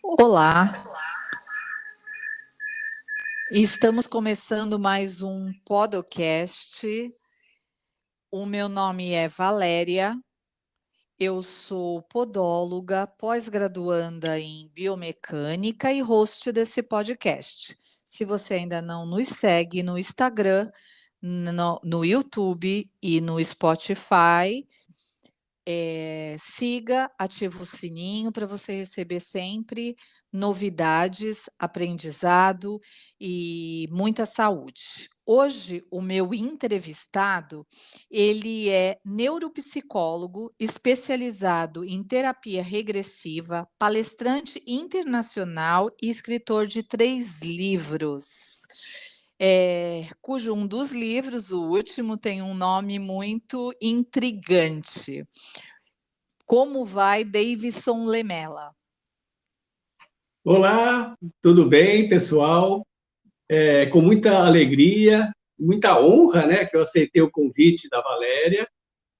Olá, estamos começando mais um podcast. O meu nome é Valéria, eu sou podóloga, pós-graduanda em biomecânica e host desse podcast. Se você ainda não nos segue no Instagram, no YouTube e no Spotify, siga, ativa o sininho para você receber sempre novidades, aprendizado e muita saúde. Hoje, o meu entrevistado, ele é neuropsicólogo, especializado em terapia regressiva, palestrante internacional e escritor de 3 livros. Cujo um dos livros, o último, tem um nome muito intrigante. Como vai, Davidson Lemela? Olá, tudo bem, pessoal? Com muita alegria, muita honra, né, que eu aceitei o convite da Valéria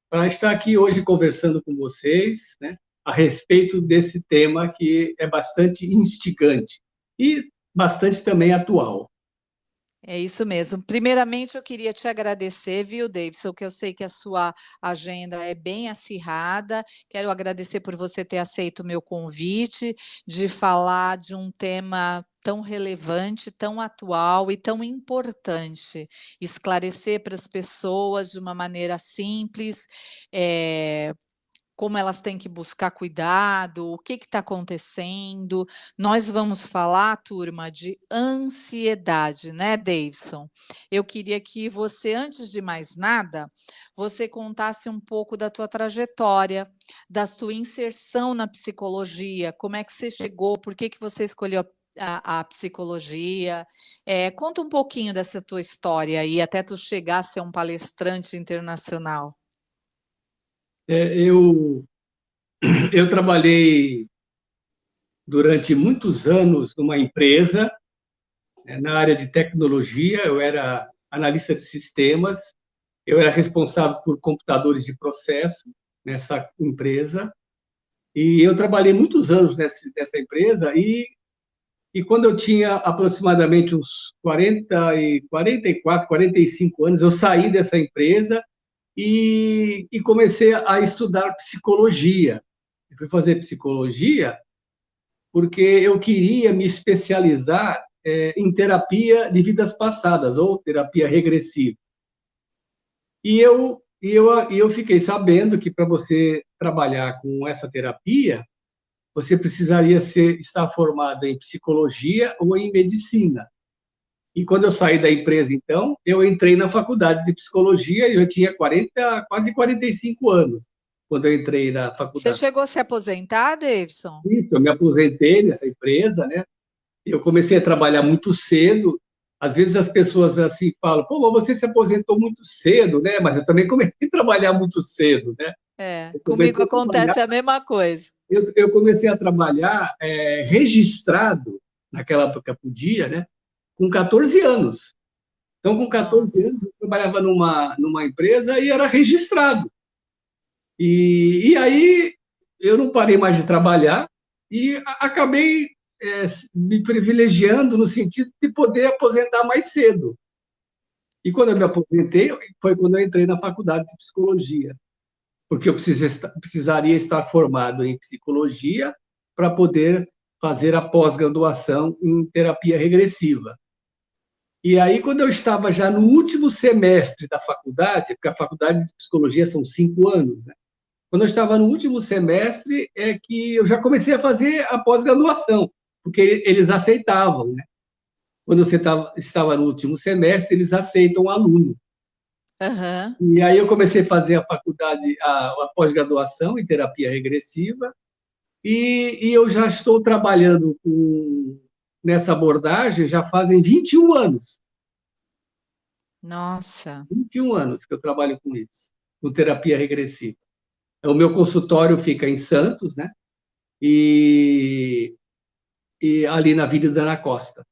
para estar aqui hoje conversando com vocês, né, a respeito desse tema que é bastante instigante e bastante também atual. É isso mesmo. Primeiramente, eu queria te agradecer, viu, Davidson, que eu sei que a sua agenda é bem acirrada. Quero agradecer por você ter aceito o meu convite de falar de um tema tão relevante, tão atual e tão importante. Esclarecer para as pessoas de uma maneira simples, como elas têm que buscar cuidado, o que está acontecendo. Nós vamos falar, turma, de ansiedade, né, Davidson? Eu queria que você, antes de mais nada, você contasse um pouco da tua trajetória, da tua inserção na psicologia, como é que você chegou, por que você escolheu a psicologia. Conta um pouquinho dessa tua história aí, até tu chegar a ser um palestrante internacional. Eu trabalhei durante muitos anos numa empresa, né, na área de tecnologia, eu era analista de sistemas, eu era responsável por computadores de processo nessa empresa. E eu trabalhei muitos anos nessa empresa e quando eu tinha aproximadamente uns 44, 45 anos, eu saí dessa empresa e comecei a estudar psicologia. Eu fui fazer psicologia porque eu queria me especializar em terapia de vidas passadas, ou terapia regressiva. E eu fiquei sabendo que para você trabalhar com essa terapia, você precisaria estar formado em psicologia ou em medicina. E quando eu saí da empresa, então, eu entrei na faculdade de psicologia e eu tinha quase 45 anos quando eu entrei na Você faculdade. chegou a se aposentar, Davidson? Isso, eu me aposentei nessa empresa, né? Eu comecei a trabalhar muito cedo. Às vezes as pessoas assim falam, pô, mas você se aposentou muito cedo, né? Mas eu também comecei a trabalhar muito cedo, né? Eu Comigo comecei a trabalhar acontece a mesma coisa. eu comecei a trabalhar registrado, naquela época podia, né? Com 14 anos. Então, com 14 anos, Nossa. eu trabalhava numa empresa e era registrado. E aí eu não parei mais de trabalhar e acabei me privilegiando no sentido de poder aposentar mais cedo. E quando eu me aposentei, foi quando eu entrei na faculdade de psicologia, porque eu precisaria estar formado em psicologia para poder fazer a pós-graduação em terapia regressiva. E aí, quando eu estava já no último semestre da faculdade, porque a faculdade de psicologia são 5 anos, né? Quando eu estava no último semestre, é que eu já comecei a fazer a pós-graduação, porque eles aceitavam, né? Quando você estava no último semestre, eles aceitam o aluno. Aham. E aí eu comecei a fazer a faculdade, a pós-graduação em terapia regressiva, e eu já estou trabalhando nessa abordagem já fazem 21 anos. Nossa. 21 anos que eu trabalho com isso, com terapia regressiva. O meu consultório fica em Santos, né? E ali na Avenida Ana Costa.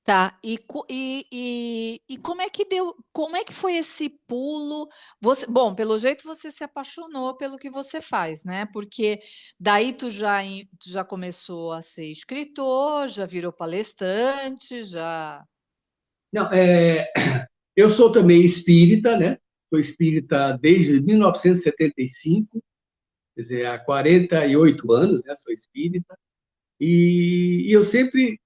Tá, e como é que deu, como é que foi esse pulo? Você, bom, pelo jeito você se apaixonou pelo que você faz, né, porque daí tu já começou a ser escritor, já virou palestrante, já Não, eu sou também espírita, né? Sou espírita desde 1975, quer dizer, há 48 anos, né? Sou espírita. E eu sempre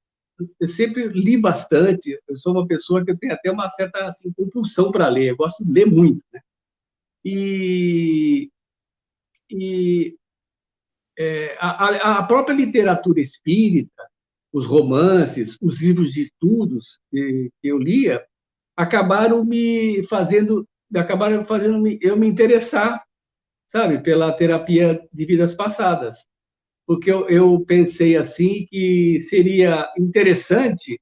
li bastante. Eu sou uma pessoa que eu tenho até uma certa assim, compulsão para ler. Eu gosto de ler muito, né? E, e a própria literatura espírita, os romances, os livros de estudos que eu lia, acabaram fazendo eu me interessar, sabe, pela terapia de vidas passadas, porque eu pensei assim que seria interessante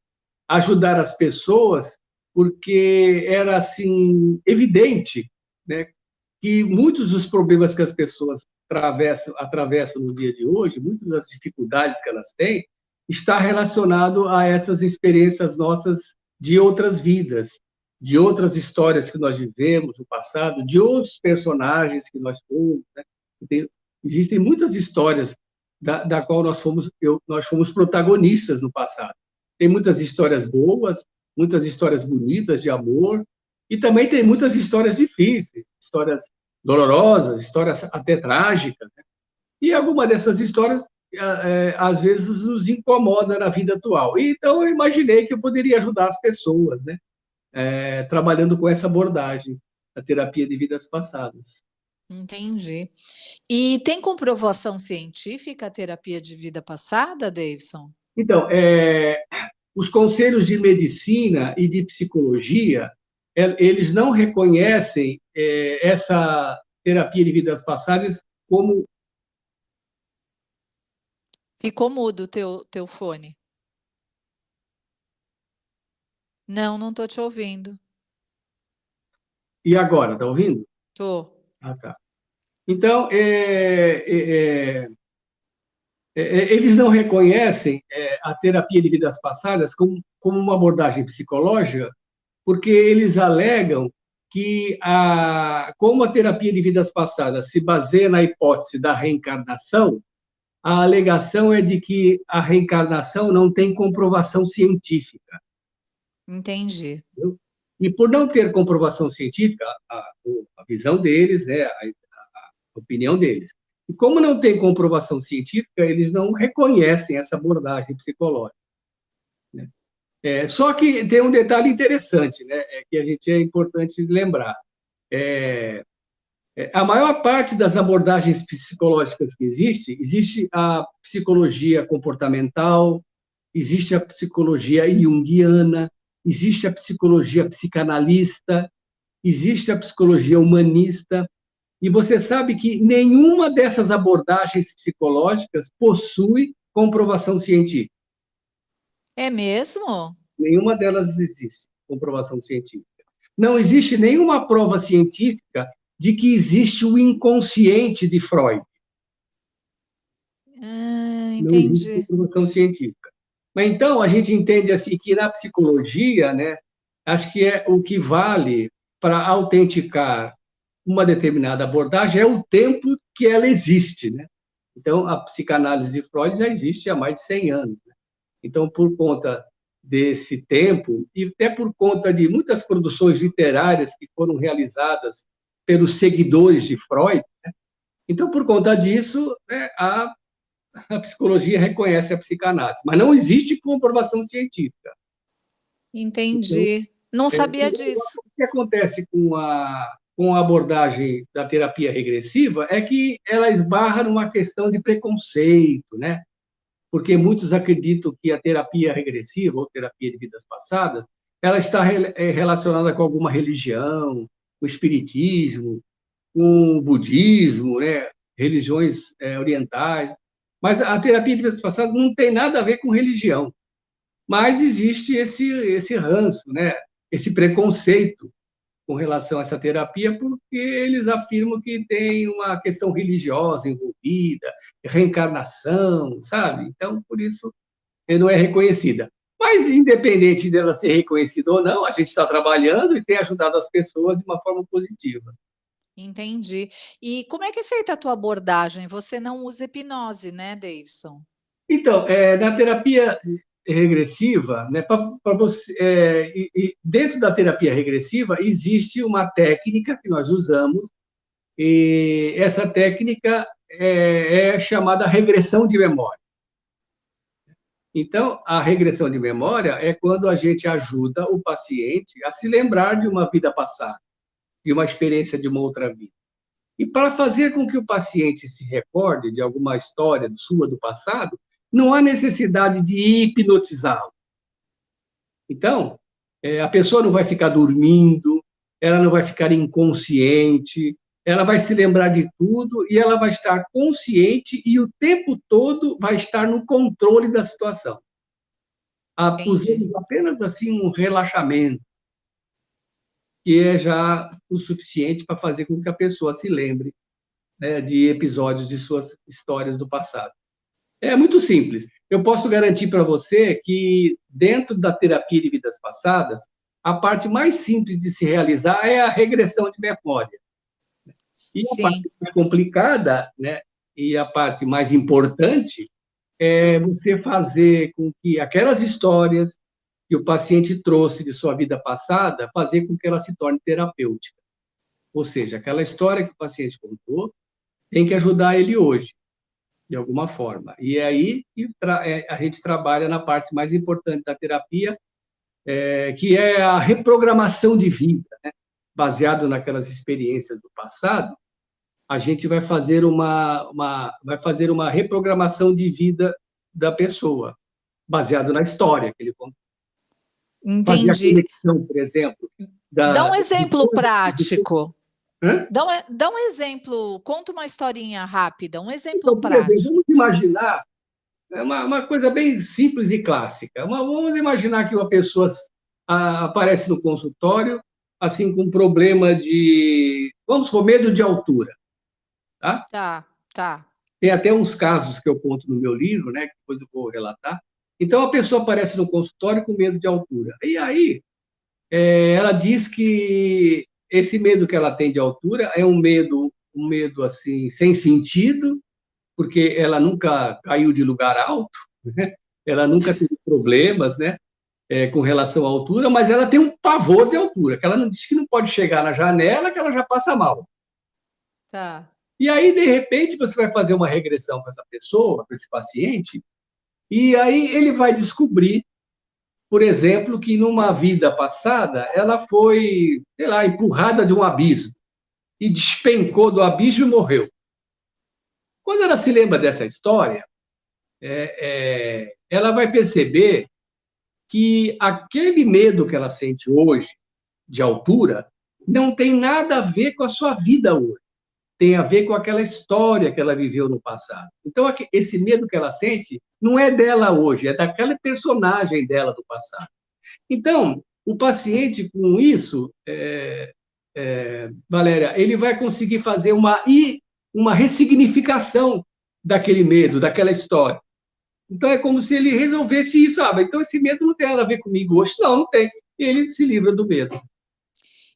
ajudar as pessoas, porque era assim evidente, né, que muitos dos problemas que as pessoas atravessam no dia de hoje, muitas das dificuldades que elas têm, está relacionado a essas experiências nossas de outras vidas, de outras histórias que nós vivemos no passado, de outros personagens que nós fomos, né? Existem muitas histórias da qual nós fomos protagonistas no passado. Tem muitas histórias boas, muitas histórias bonitas de amor, e também tem muitas histórias difíceis, histórias dolorosas, histórias até trágicas, né? E alguma dessas histórias, às vezes, nos incomoda na vida atual. Então, eu imaginei que eu poderia ajudar as pessoas, né? Trabalhando com essa abordagem, a terapia de vidas passadas. entendi. E tem comprovação científica a terapia de vida passada, Davidson? Então, os conselhos de medicina e de psicologia, eles não reconhecem essa terapia de vidas passadas como... Ficou mudo o teu fone. Não, não tô te ouvindo. E agora, está ouvindo? Tô. Ah, tá. Então, eles não reconhecem a terapia de vidas passadas como uma abordagem psicológica, porque eles alegam que, como a terapia de vidas passadas se baseia na hipótese da reencarnação, a alegação é de que a reencarnação não tem comprovação científica. Entendi. Entendeu? E por não ter comprovação científica, a visão deles, né, a opinião deles. E como não tem comprovação científica, eles não reconhecem essa abordagem psicológica, né? Só que tem um detalhe interessante, né, que a gente é importante lembrar. A maior parte das abordagens psicológicas que existe a psicologia comportamental, existe a psicologia junguiana, existe a psicologia psicanalista, existe a psicologia humanista, e você sabe que nenhuma dessas abordagens psicológicas possui comprovação científica. É mesmo? Nenhuma delas existe comprovação científica. Não existe nenhuma prova científica de que existe o inconsciente de Freud. Não existe Entendi. comprovação científica. Mas então a gente entende assim que na psicologia, né, acho que o que vale para autenticar uma determinada abordagem é o tempo que ela existe, né? Então a psicanálise de Freud já existe há mais de 100 anos, né? Então, por conta desse tempo e até por conta de muitas produções literárias que foram realizadas pelos seguidores de Freud, né? Então, por conta disso, né, a psicologia reconhece a psicanálise, mas não existe comprovação científica. Então, Entendi. Não sabia disso. o que acontece com a abordagem da terapia regressiva é que ela esbarra numa questão de preconceito, né? Porque muitos acreditam que a terapia regressiva ou terapia de vidas passadas, ela está relacionada com alguma religião, com o espiritismo, com o budismo, né? Religiões orientais. Mas a terapia de vidas passadas não tem nada a ver com religião. Mas existe esse ranço, né? Esse preconceito com relação a essa terapia, porque eles afirmam que tem uma questão religiosa envolvida, reencarnação, sabe? Então, por isso, não é reconhecida. Mas, independente dela ser reconhecida ou não, a gente está trabalhando e tem ajudado as pessoas de uma forma positiva. Entendi. E como é que é feita a tua abordagem? Você não usa hipnose, né, Davidson? Então, na terapia regressiva, né, pra você, dentro da terapia regressiva, existe uma técnica que nós usamos, e essa técnica é chamada regressão de memória. Então, a regressão de memória é quando a gente ajuda o paciente a se lembrar de uma vida passada, de uma experiência de uma outra vida. E para fazer com que o paciente se recorde de alguma história sua do passado, não há necessidade de hipnotizá-lo. Então, a pessoa não vai ficar dormindo, ela não vai ficar inconsciente, ela vai se lembrar de tudo e ela vai estar consciente e o tempo todo vai estar no controle da situação. Entendi. Usamos apenas assim um relaxamento, que é já o suficiente para fazer com que a pessoa se lembre, né, de episódios de suas histórias do passado. É muito simples. Eu posso garantir para você que, dentro da terapia de vidas passadas, a parte mais simples de se realizar é a regressão de memória. E a Sim, parte mais complicada, né, e a parte mais importante, é você fazer com que aquelas histórias que o paciente trouxe de sua vida passada, fazer com que ela se torne terapêutica. Ou seja, aquela história que o paciente contou tem que ajudar ele hoje, de alguma forma. E é aí que a gente trabalha na parte mais importante da terapia, que é a reprogramação de vida, né? Baseado naquelas experiências do passado, a gente vai fazer uma reprogramação de vida da pessoa, baseado na história que ele contou. Fazer a entendi. conexão, por exemplo, Dá um de exemplo coisas. prático. Hã? Dá um exemplo, conta uma historinha rápida, um exemplo Então, por exemplo, prático. vamos imaginar uma coisa bem simples e clássica. Vamos imaginar que uma pessoa aparece no consultório, assim, com problema de, vamos supor, medo de altura, tá? Tá, tá. Tem até uns casos que eu conto no meu livro, né, que depois eu vou relatar. Então, a pessoa aparece no consultório com medo de altura. E aí, ela diz que esse medo que ela tem de altura é um medo assim, sem sentido, porque ela nunca caiu de lugar alto, né? Ela nunca teve problemas, né, com relação à altura, mas ela tem um pavor de altura, que ela não diz que não pode chegar na janela, que ela já passa mal. Tá. E aí, de repente, você vai fazer uma regressão com essa pessoa, com esse paciente, e aí ele vai descobrir, por exemplo, que numa vida passada ela foi, sei lá, empurrada de um abismo e despencou do abismo e morreu. Quando ela se lembra dessa história, ela vai perceber que aquele medo que ela sente hoje, de altura, não tem nada a ver com a sua vida hoje. Tem a ver com aquela história que ela viveu no passado. Então, esse medo que ela sente não é dela hoje, é daquela personagem dela do passado. Então, o paciente, com isso, Valéria, ele vai conseguir fazer uma ressignificação daquele medo, daquela história. Então, é como se ele resolvesse isso. Então esse medo não tem nada a ver comigo hoje. Não, não tem. E ele se livra do medo.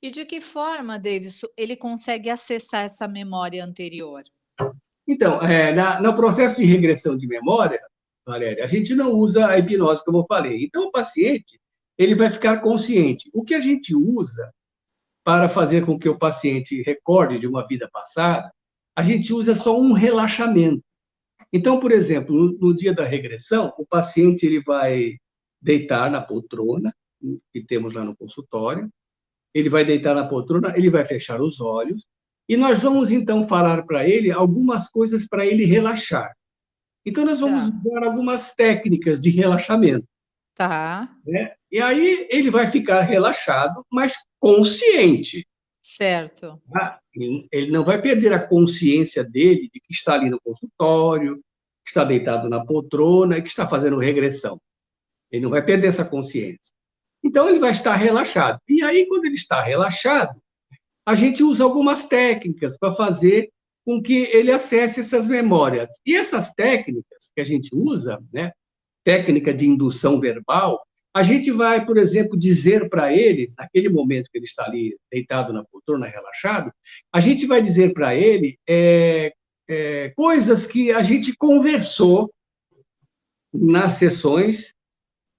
E de que forma, Davidson, ele consegue acessar essa memória anterior? Então, no processo de regressão de memória, Valéria, a gente não usa a hipnose, como eu falei. Então, o paciente, ele vai ficar consciente. O que a gente usa para fazer com que o paciente recorde de uma vida passada, a gente usa só um relaxamento. Então, por exemplo, no dia da regressão, o paciente ele vai deitar na poltrona, que temos lá no consultório, ele vai deitar na poltrona, ele vai fechar os olhos, e nós vamos então falar para ele algumas coisas para ele relaxar. Então, nós vamos Tá, usar algumas técnicas de relaxamento, tá, né? E aí ele vai ficar relaxado, mas consciente. certo. Tá? Ele não vai perder a consciência dele de que está ali no consultório, que está deitado na poltrona e que está fazendo regressão. Ele não vai perder essa consciência. Então, ele vai estar relaxado. E aí, quando ele está relaxado, a gente usa algumas técnicas para fazer com que ele acesse essas memórias. E essas técnicas que a gente usa, né, técnica de indução verbal, A gente vai, por exemplo, dizer para ele, naquele momento que ele está ali deitado na poltrona, relaxado, a gente vai dizer para ele coisas que a gente conversou nas sessões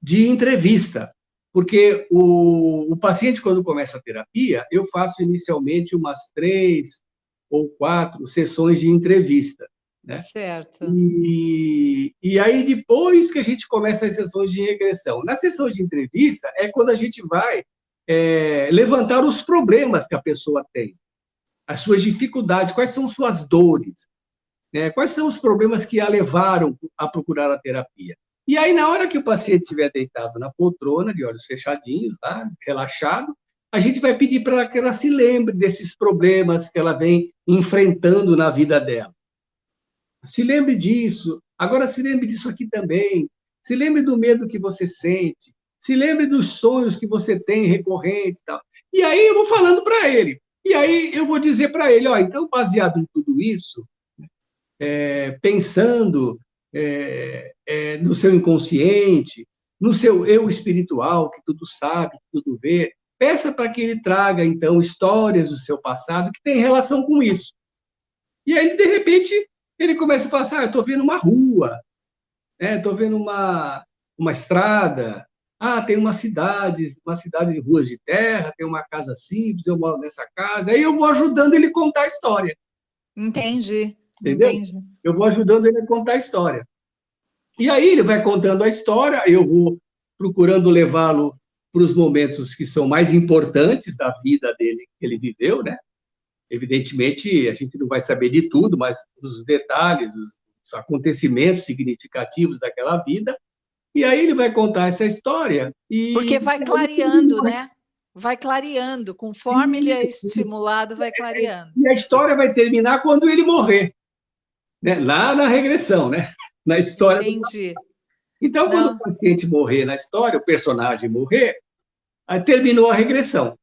de entrevista. Porque o paciente, quando começa a terapia, eu faço inicialmente umas 3 ou 4 sessões de entrevista, né? Certo. E aí, depois que a gente começa as sessões de regressão. Na sessão de entrevista é quando a gente vai levantar os problemas que a pessoa tem, as suas dificuldades, quais são suas dores, né? Quais são os problemas que a levaram a procurar a terapia. E aí, na hora que o paciente estiver deitado na poltrona, de olhos fechadinhos, tá? Relaxado, a gente vai pedir para que ela se lembre desses problemas que ela vem enfrentando na vida dela. Se lembre disso. Agora se lembre disso aqui também. Se lembre do medo que você sente. Se lembre dos sonhos que você tem recorrentes e tal. E aí eu vou falando para ele. E aí eu vou dizer para ele, ó, então, baseado em tudo isso, pensando no seu inconsciente, no seu eu espiritual, que tudo sabe, que tudo vê, peça para que ele traga, então, histórias do seu passado que têm relação com isso. E aí, de repente, ele começa a falar, eu estou vendo uma rua, estou vendo uma estrada, tem uma cidade de ruas de terra, tem uma casa simples, eu moro nessa casa. Aí eu vou ajudando ele a contar a história. Entendi, Entendeu? entendi. Eu vou ajudando ele a contar a história. E aí ele vai contando a história, eu vou procurando levá-lo para os momentos que são mais importantes da vida dele, que ele viveu, né? Evidentemente, a gente não vai saber de tudo, mas os detalhes, os acontecimentos significativos daquela vida, e aí ele vai contar essa história. Porque vai clareando, né? Vai clareando, conforme ele é estimulado, vai clareando. E a história vai terminar quando ele morrer, né? Lá na regressão, né? Na história. Entendi. Então, quando o Não. paciente morrer na história, o personagem morrer, aí terminou a regressão.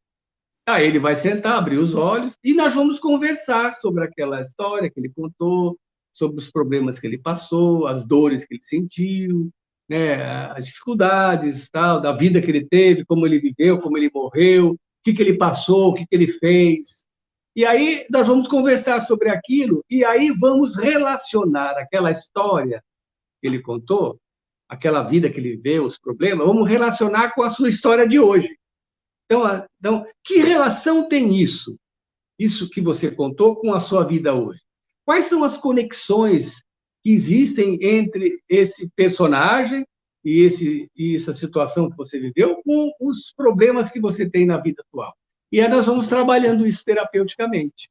Aí ele vai sentar, abrir os olhos e nós vamos conversar sobre aquela história que ele contou, sobre os problemas que ele passou, as dores que ele sentiu, né, as dificuldades, tal, da vida que ele teve, como ele viveu, como ele morreu, o que ele passou, o que ele fez. E aí nós vamos conversar sobre aquilo e aí vamos relacionar aquela história que ele contou, aquela vida que ele viveu, os problemas, vamos relacionar com a sua história de hoje. Então, que relação tem isso que você contou, com a sua vida hoje? Quais são as conexões que existem entre esse personagem e essa situação que você viveu com os problemas que você tem na vida atual? E aí nós vamos trabalhando isso terapeuticamente.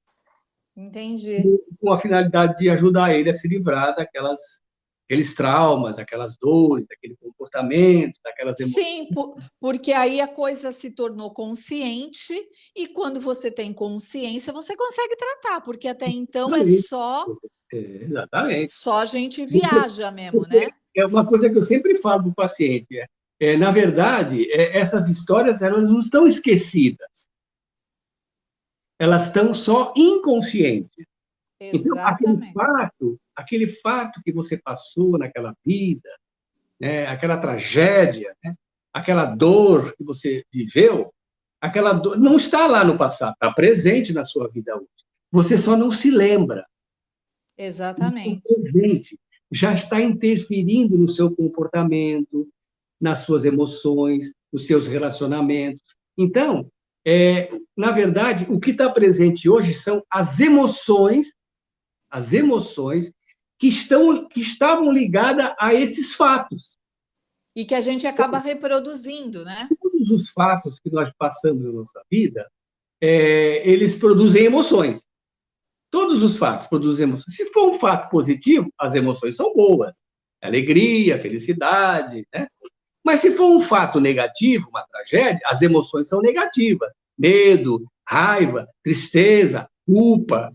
Entendi. Com a finalidade de ajudar ele a se livrar daqueles traumas, daquelas dores, daquele comportamento, daquelas emoções. Sim, porque aí a coisa se tornou consciente e quando você tem consciência, você consegue tratar, porque até então é Exatamente. só a gente viaja mesmo, Porque né? é uma coisa que eu sempre falo para o paciente, na verdade, essas histórias elas não estão esquecidas, elas estão só inconscientes. Então, Exatamente. aquele fato que você passou naquela vida, né, aquela tragédia, né, aquela dor que você viveu, aquela dor não está lá no passado, está presente na sua vida hoje. Você só não se lembra. O Exatamente. presente já está interferindo no seu comportamento, nas suas emoções, nos seus relacionamentos. Então, na verdade, o que está presente hoje são as emoções que estavam ligadas a esses fatos. E que a gente acaba reproduzindo, né? Todos os fatos que nós passamos na nossa vida, eles produzem emoções. Todos os fatos produzem emoções. Se for um fato positivo, as emoções são boas. Alegria, felicidade, né? Mas se for um fato negativo, uma tragédia, as emoções são negativas. Medo, raiva, tristeza, culpa.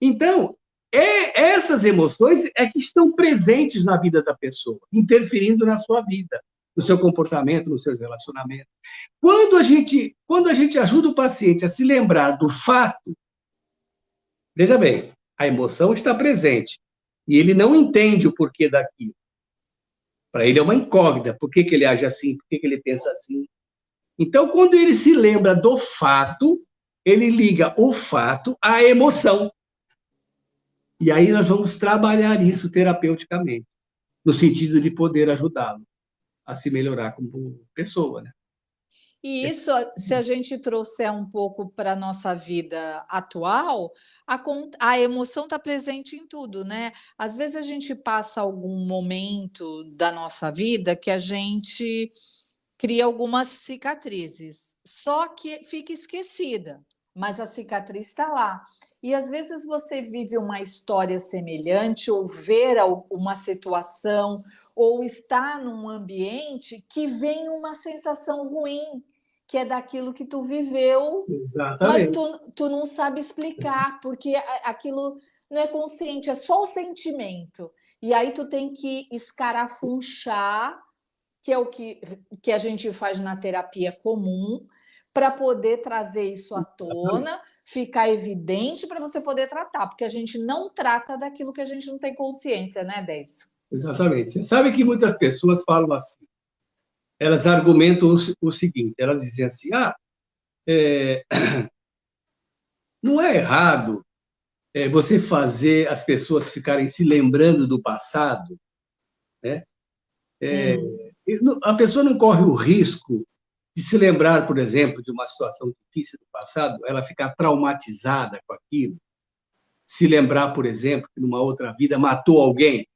Então, essas emoções que estão presentes na vida da pessoa, interferindo na sua vida, no seu comportamento, no seu relacionamento. Quando a gente ajuda o paciente a se lembrar do fato, veja bem, a emoção está presente e ele não entende o porquê daquilo. Para ele é uma incógnita. Por que que ele age assim? Por que que ele pensa assim? Então, quando ele se lembra do fato, ele liga o fato à emoção. E aí nós vamos trabalhar isso terapeuticamente, no sentido de poder ajudá-lo a se melhorar como pessoa, né? E isso, se a gente trouxer um pouco para a nossa vida atual, a emoção está presente em tudo, né? Às vezes a gente passa algum momento da nossa vida que a gente cria algumas cicatrizes, só que fica esquecida, mas a cicatriz está lá. E às vezes você vive uma história semelhante, ou ver uma situação, ou está num ambiente que vem uma sensação ruim, que é daquilo que tu viveu, mas Exatamente. tu não sabe explicar, porque aquilo não é consciente, é só o sentimento. E aí tu tem que escarafunchar, que é o que a gente faz na terapia comum, para poder trazer isso à Exatamente. tona, ficar evidente para você poder tratar, porque a gente não trata daquilo que a gente não tem consciência, né, Davidson? Exatamente. Você sabe que muitas pessoas falam assim, elas argumentam o seguinte, elas dizem assim, é, não é errado você fazer as pessoas ficarem se lembrando do passado, né? Hum, A pessoa não corre o risco de se lembrar, por exemplo, de uma situação difícil do passado, ela ficar traumatizada com aquilo, se lembrar, por exemplo, que numa outra vida matou alguém,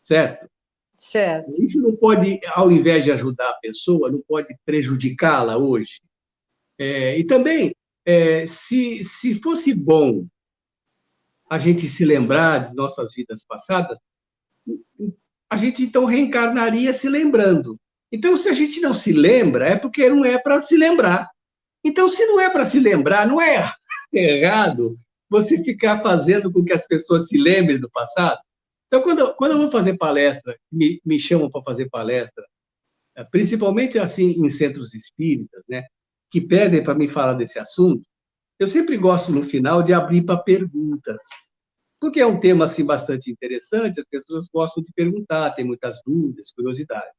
certo? certo. Isso não pode, ao invés de ajudar a pessoa, não pode prejudicá-la hoje. E também, se fosse bom a gente se lembrar de nossas vidas passadas, a gente então reencarnaria se lembrando. Então, se a gente não se lembra, é porque não é para se lembrar. Então, se não é para se lembrar, não é errado você ficar fazendo com que as pessoas se lembrem do passado. Então, quando eu vou fazer palestra, me chamam para fazer palestra, principalmente assim em centros espíritas, né, que pedem para me falar desse assunto, eu sempre gosto no final de abrir para perguntas, porque é um tema assim bastante interessante, as pessoas gostam de perguntar, têm muitas dúvidas, curiosidades.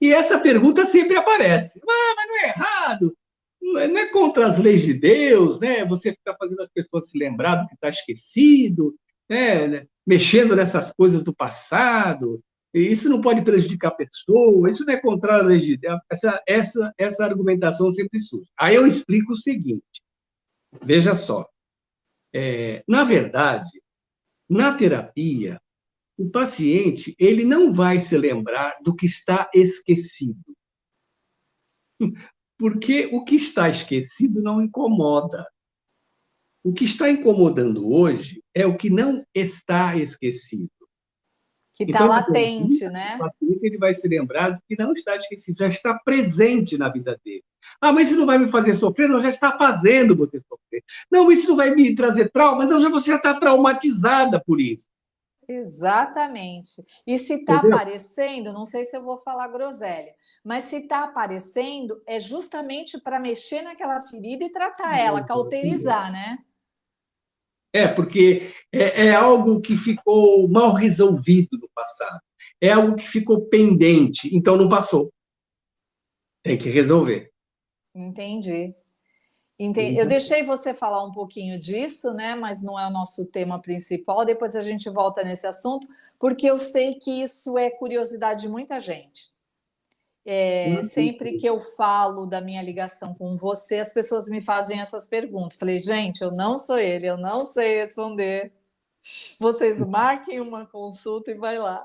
E essa pergunta sempre aparece. Mas não é errado, não é contra as leis de Deus, né? Você ficar fazendo as pessoas se lembrar do que está esquecido, né? Mexendo nessas coisas do passado. E isso não pode prejudicar a pessoa, isso não é contra a lei de Deus. Essa argumentação sempre surge. Aí eu explico o seguinte: veja só, na verdade, na terapia, o paciente ele não vai se lembrar do que está esquecido, porque o que está esquecido não incomoda. O que está incomodando hoje é o que não está esquecido. Que está Então, na terapia, latente, o né? paciente ele vai se lembrar do que não está esquecido, já está presente na vida dele. Mas isso não vai me fazer sofrer? Não, já está fazendo você sofrer. Não, isso não vai me trazer trauma? Não, você já está traumatizada por isso. Exatamente. E se está Entendeu? aparecendo, não sei se eu vou falar groselha, mas se está aparecendo, é justamente para mexer naquela ferida e tratar ela, cauterizar, né? Porque é algo que ficou mal resolvido no passado. É algo que ficou pendente, então não passou. Tem que resolver. Entendi. Eu deixei você falar um pouquinho disso, né? Mas não é o nosso tema principal. Depois a gente volta nesse assunto, porque eu sei que isso é curiosidade de muita gente. Sempre que eu falo da minha ligação com você, as pessoas me fazem essas perguntas. Falei, gente, eu não sou ele, eu não sei responder. Vocês marquem uma consulta e vai lá.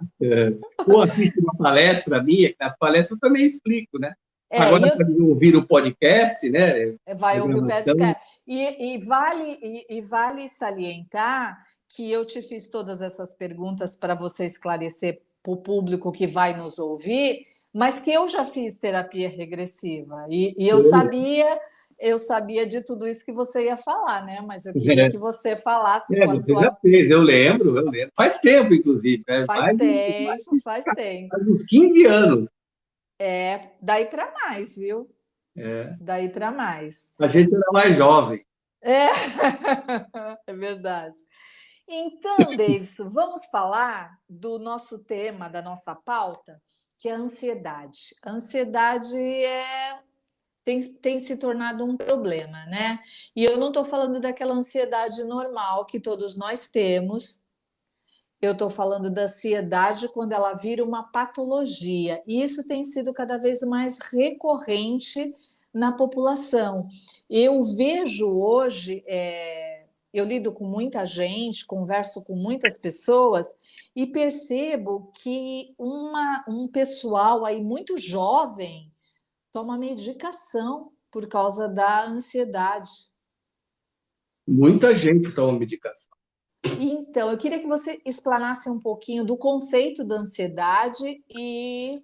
Ou assiste uma palestra minha, que nas palestras eu também explico, né? E Agora, eu para ouvir o podcast, né? vai A ouvir o gravação, podcast. E vale salientar que eu te fiz todas essas perguntas para você esclarecer para o público que vai nos ouvir, mas que eu já fiz terapia regressiva e eu sabia de tudo isso que você ia falar, né? Mas eu queria que você falasse com a você já sua. fez, eu lembro. Faz tempo, inclusive, né? Faz tempo, faz tempo. Faz uns 15 anos. Daí para mais, viu? É. Daí para mais. A gente era mais jovem. É, é verdade. Então, Davidson, vamos falar do nosso tema, da nossa pauta, que é a ansiedade. A ansiedade tem se tornado um problema, né? E eu não estou falando daquela ansiedade normal que todos nós temos. Eu estou falando da ansiedade quando ela vira uma patologia. E isso tem sido cada vez mais recorrente na população. Eu vejo hoje, eu lido com muita gente, converso com muitas pessoas e percebo que um pessoal aí muito jovem toma medicação por causa da ansiedade. Muita gente toma medicação. Então, eu queria que você explanasse um pouquinho do conceito da ansiedade e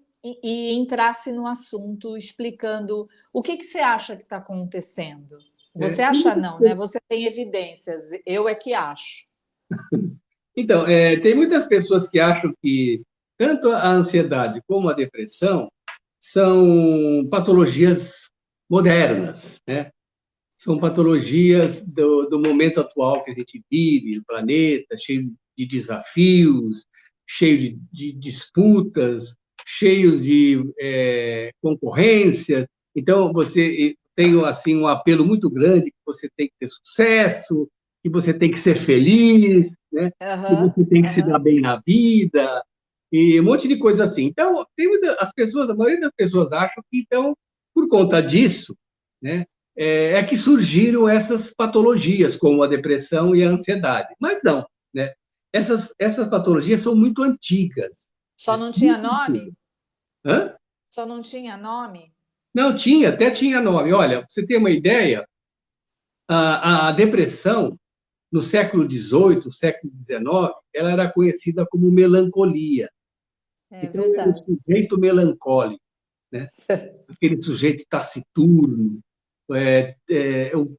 entrasse no assunto explicando o que você acha que está acontecendo. Você Tem acha muitas não, né? Você tem evidências, eu é que acho. Então, tem muitas pessoas que acham que tanto a ansiedade como a depressão são patologias modernas, né? São patologias do momento atual que a gente vive, o planeta cheio de desafios, cheio de disputas, cheio de concorrência. Então, você tem assim um apelo muito grande que você tem que ter sucesso, que você tem que ser feliz, né? Que Aham, você tem que se dar aham. bem na vida, e um monte de coisa assim. Então, as pessoas, a maioria das pessoas acham que, então, por conta disso, né, que surgiram essas patologias, como a depressão e a ansiedade. Mas não, né? Essas patologias são muito antigas. Só Né? não tinha Muito nome? antigas. Hã? Só não tinha nome? Não, até tinha nome. Olha, pra você ter uma ideia, a depressão, no século XVIII, século XIX, ela era conhecida como melancolia. É Então, é o verdade. sujeito melancólico, né? Aquele sujeito taciturno,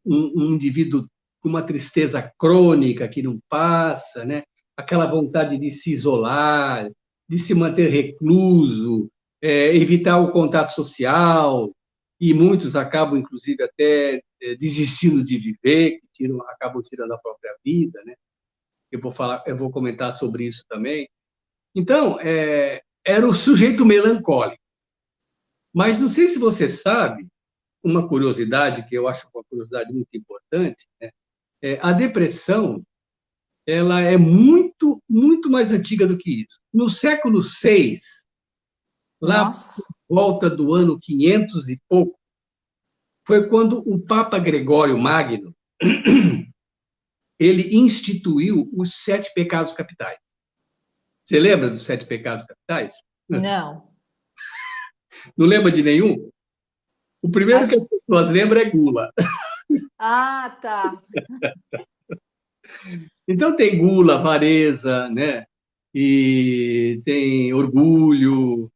um indivíduo com uma tristeza crônica que não passa, né? Aquela vontade de se isolar, de se manter recluso, evitar o contato social, e muitos acabam, inclusive, até desistindo de viver, acabam tirando a própria vida, né? Eu vou comentar sobre isso também. Então, era o sujeito melancólico. Mas não sei se você sabe, uma curiosidade que eu acho uma curiosidade muito importante, né? A depressão, ela é muito, muito mais antiga do que isso. No século VI, lá por Nossa. volta do ano 500 e pouco, foi quando o Papa Gregório Magno ele instituiu os 7 pecados capitais. Você lembra dos 7 pecados capitais? Não. Não lembra de nenhum? O primeiro que as Acho... pessoas lembram é gula. Ah, tá. Então tem gula, avareza, né? E tem orgulho,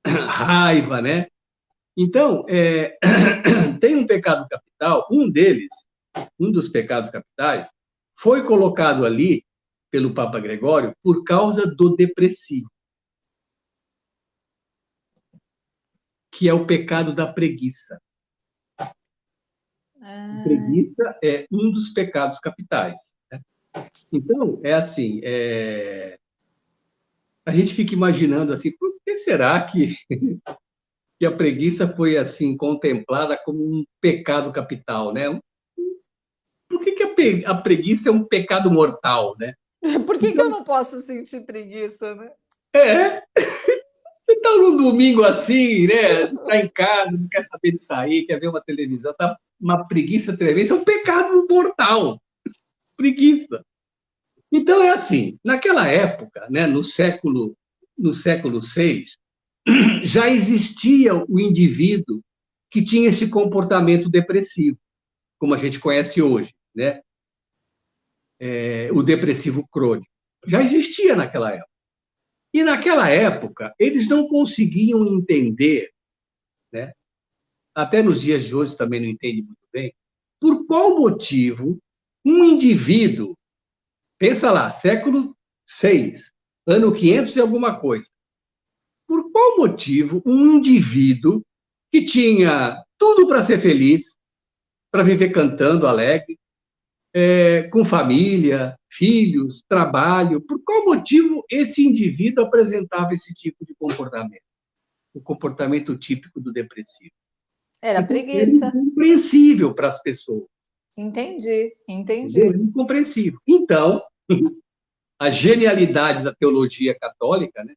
raiva, né? Então, tem um pecado capital, um dos pecados capitais, foi colocado ali pelo Papa Gregório por causa do depressivo, que é o pecado da preguiça. A Ah, preguiça é um dos pecados capitais. Né? Então, é assim, a gente fica imaginando assim, por que será que a preguiça foi assim contemplada como um pecado capital, né? Por que a preguiça é um pecado mortal, né? por que que Então, eu não posso sentir preguiça, né? é, você está num domingo assim, né? Você está em casa, não quer saber de sair, quer ver uma televisão, tá uma preguiça tremenda, isso é um pecado mortal, preguiça. Então é assim, naquela época, né, no século VI, já existia o indivíduo que tinha esse comportamento depressivo, como a gente conhece hoje, né? O depressivo crônico. Já existia naquela época. E naquela época, eles não conseguiam entender, né? Até nos dias de hoje também não entende muito bem, por qual motivo um indivíduo, pensa lá, século VI, ano 500 e alguma coisa, por qual motivo um indivíduo que tinha tudo para ser feliz, para viver cantando alegre, com família, filhos, trabalho. Por qual motivo esse indivíduo apresentava esse tipo de comportamento? O comportamento típico do depressivo. Era Então, era preguiça. incompreensível para as pessoas, Entendi, entendeu? entendi. Era incompreensível. Então, a genialidade da teologia católica, né,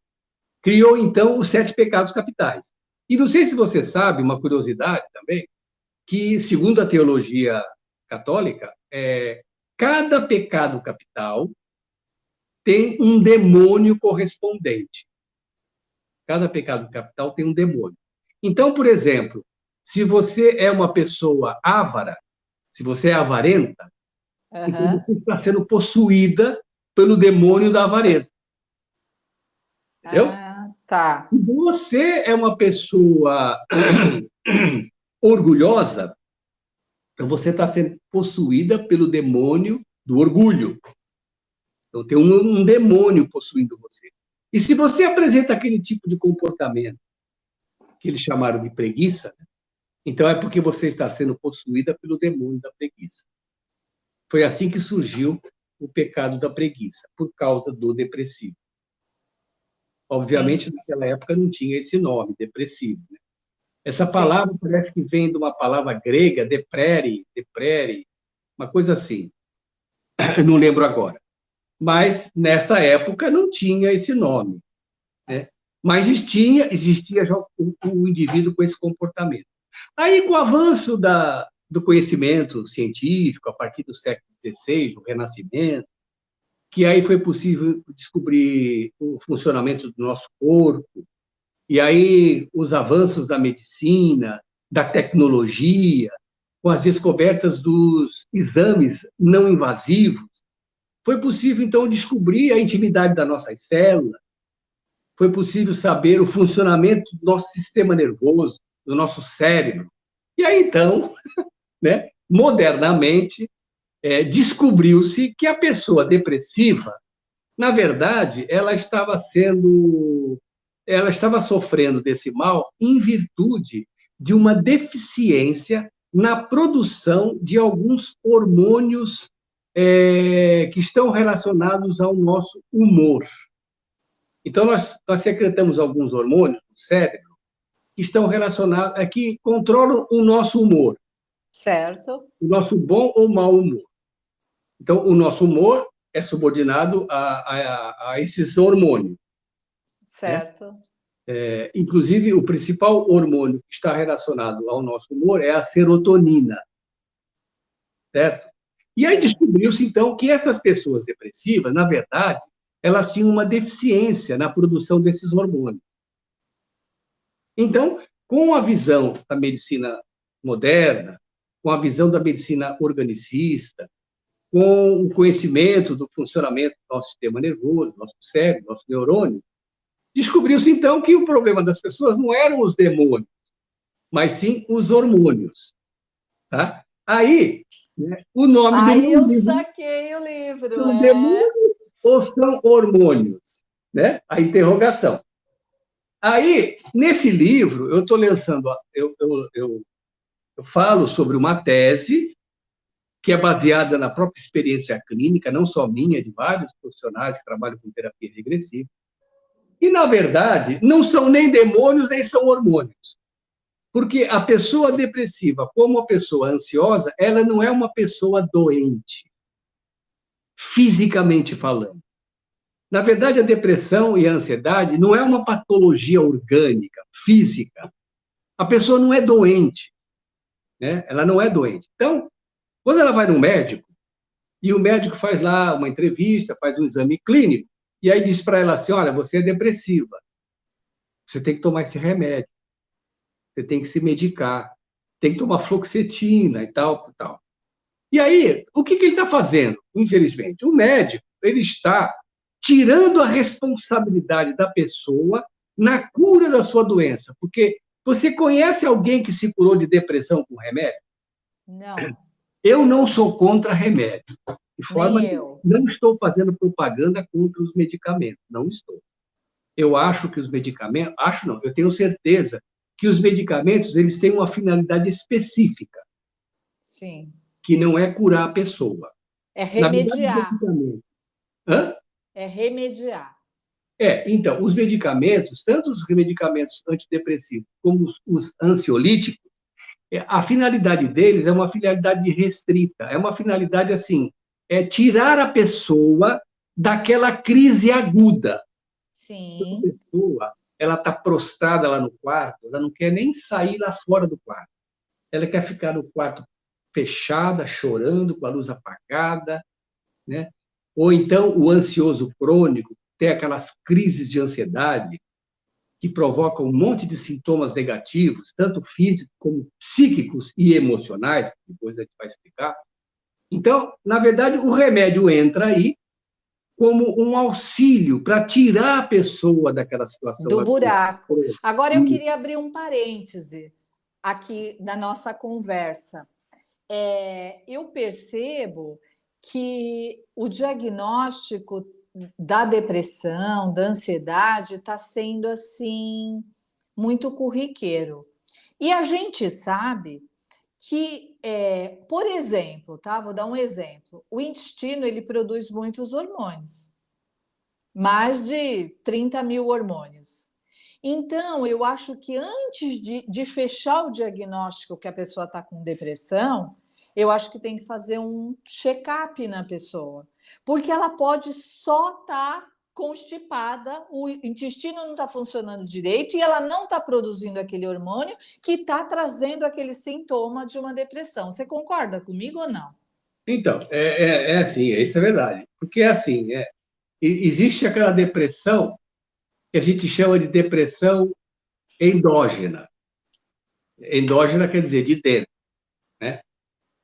criou, então, os 7 pecados capitais. E não sei se você sabe, uma curiosidade também, que, segundo a teologia católica, cada pecado capital tem um demônio correspondente. Cada pecado capital tem um demônio. Então, por exemplo, se você é uma pessoa avara, se você é avarenta, então Aham. você está sendo possuída pelo demônio da avareza. Entendeu? Ah, tá. Se você é uma pessoa orgulhosa, então você está sendo possuída pelo demônio do orgulho. Então tem um demônio possuindo você. E se você apresenta aquele tipo de comportamento que eles chamaram de preguiça, então é porque você está sendo possuída pelo demônio da preguiça. Foi assim que surgiu o pecado da preguiça, por causa do depressivo. Obviamente, naquela época não tinha esse nome, depressivo. Né? Essa Sim. palavra parece que vem de uma palavra grega, deprere, uma coisa assim. Eu não lembro agora. Mas, nessa época, não tinha esse nome. Né? Mas existia já o indivíduo com esse comportamento. Aí, com o avanço do conhecimento científico, a partir do século XVI, o Renascimento, que aí foi possível descobrir o funcionamento do nosso corpo, e aí os avanços da medicina, da tecnologia, com as descobertas dos exames não invasivos, foi possível, então, descobrir a intimidade das nossas células, foi possível saber o funcionamento do nosso sistema nervoso, do nosso cérebro. E aí, então, né, modernamente, descobriu-se que a pessoa depressiva, na verdade, ela estava sofrendo desse mal em virtude de uma deficiência na produção de alguns hormônios que estão relacionados ao nosso humor. Então, nós secretamos alguns hormônios no cérebro que estão relacionados, que controlam o nosso humor, Certo, o nosso bom ou mau humor. Então, o nosso humor é subordinado a esses hormônios. Né? certo. Inclusive, o principal hormônio que está relacionado ao nosso humor é a serotonina, certo? E aí Sim. descobriu-se, então, que essas pessoas depressivas, na verdade, elas tinham uma deficiência na produção desses hormônios. Então, com a visão da medicina moderna, com a visão da medicina organicista, com o conhecimento do funcionamento do nosso sistema nervoso, nosso cérebro, nosso neurônio, descobriu-se, então, que o problema das pessoas não eram os demônios, mas sim os hormônios. Tá? Aí, né, o nome do Aí meu eu livro saquei o livro, são é. demônios ou são hormônios? Né? A interrogação. Aí, nesse livro, eu estou lançando, eu falo sobre uma tese que é baseada na própria experiência clínica, não só minha, de vários profissionais que trabalham com terapia regressiva. E, na verdade, não são nem demônios, nem são hormônios. Porque a pessoa depressiva, como a pessoa ansiosa, ela não é uma pessoa doente, fisicamente falando. Na verdade, a depressão e a ansiedade não é uma patologia orgânica, física. A pessoa não é doente, né? Ela não é doente. Então, quando ela vai no médico, e o médico faz lá uma entrevista, faz um exame clínico, e aí diz para ela assim: olha, você é depressiva, você tem que tomar esse remédio, você tem que se medicar, tem que tomar fluoxetina e tal, tal. E aí, o que ele está fazendo? Infelizmente, o médico ele está tirando a responsabilidade da pessoa na cura da sua doença, porque você conhece alguém que se curou de depressão com remédio? Não, Eu não sou contra remédio, de nem forma nenhuma. eu. Não estou fazendo propaganda contra os medicamentos, não estou. Eu acho que os medicamentos, acho não, eu tenho certeza que os medicamentos têm uma finalidade específica, Sim. que não é curar a pessoa. É Na verdade, os remediar, medicamentos. Hã? é remediar. Então, os medicamentos, tanto os medicamentos antidepressivos como os ansiolíticos, a finalidade deles é uma finalidade restrita, é uma finalidade assim, é tirar a pessoa daquela crise aguda. A Sim, pessoa, ela está prostrada lá no quarto, ela não quer nem sair lá fora do quarto. Ela quer ficar no quarto fechada, chorando, com a luz apagada, né? Ou então o ansioso crônico tem aquelas crises de ansiedade que provocam um monte de sintomas negativos, tanto físicos como psíquicos e emocionais, que depois a gente vai explicar. Então, na verdade, o remédio entra aí como um auxílio para tirar a pessoa daquela situação do aguda. buraco. Agora eu queria abrir um parêntese aqui na nossa conversa. Eu percebo que o diagnóstico da depressão, da ansiedade, está sendo assim muito corriqueiro. E a gente sabe que, por exemplo, tá? Vou dar um exemplo. O intestino ele produz muitos hormônios, mais de 30 mil hormônios. Então, eu acho que antes de fechar o diagnóstico que a pessoa está com depressão, eu acho que tem que fazer um check-up na pessoa, porque ela pode só estar constipada, o intestino não está funcionando direito e ela não está produzindo aquele hormônio que está trazendo aquele sintoma de uma depressão. Você concorda comigo ou não? Então, é assim, isso é verdade. Porque é assim, existe aquela depressão que a gente chama de depressão endógena. Endógena quer dizer de dentro, né?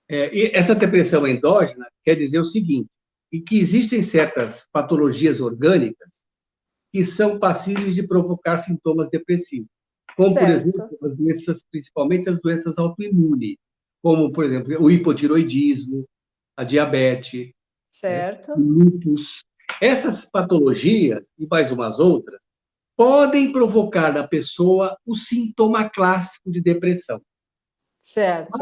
E essa depressão endógena quer dizer o seguinte, e que existem certas patologias orgânicas que são passíveis de provocar sintomas depressivos, como, por exemplo, Certo, as doenças, principalmente as doenças autoimunes, como, por exemplo, o hipotiroidismo, a diabetes, né? O certo, lúpus. Essas patologias, e mais umas outras, podem provocar na pessoa o sintoma clássico de depressão. Mas certo.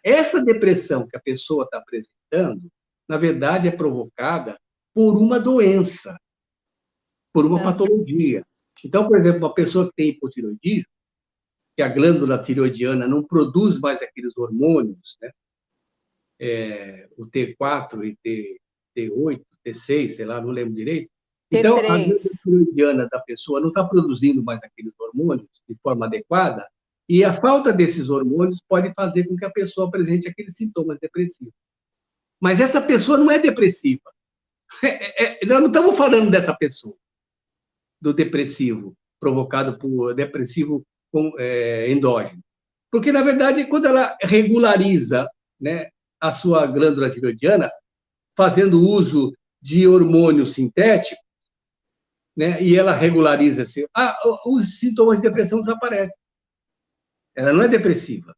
essa depressão que a pessoa está apresentando, na verdade, é provocada por uma doença, por uma Ah, patologia. Então, por exemplo, uma pessoa que tem hipotiroidismo, que a glândula tiroidiana não produz mais aqueles hormônios, né? O T4 e T8, T6, sei lá, não lembro direito. Então, a glândula T3. tiroidiana da pessoa não está produzindo mais aqueles hormônios de forma adequada, e a falta desses hormônios pode fazer com que a pessoa apresente aqueles sintomas depressivos. Mas essa pessoa não é depressiva. Nós não estamos falando dessa pessoa, do depressivo, provocado por depressivo endógeno. Porque, na verdade, quando ela regulariza, né, a sua glândula tiroidiana, fazendo uso de hormônio sintético, né, e ela regulariza assim, os sintomas de depressão desaparecem. Ela não é depressiva.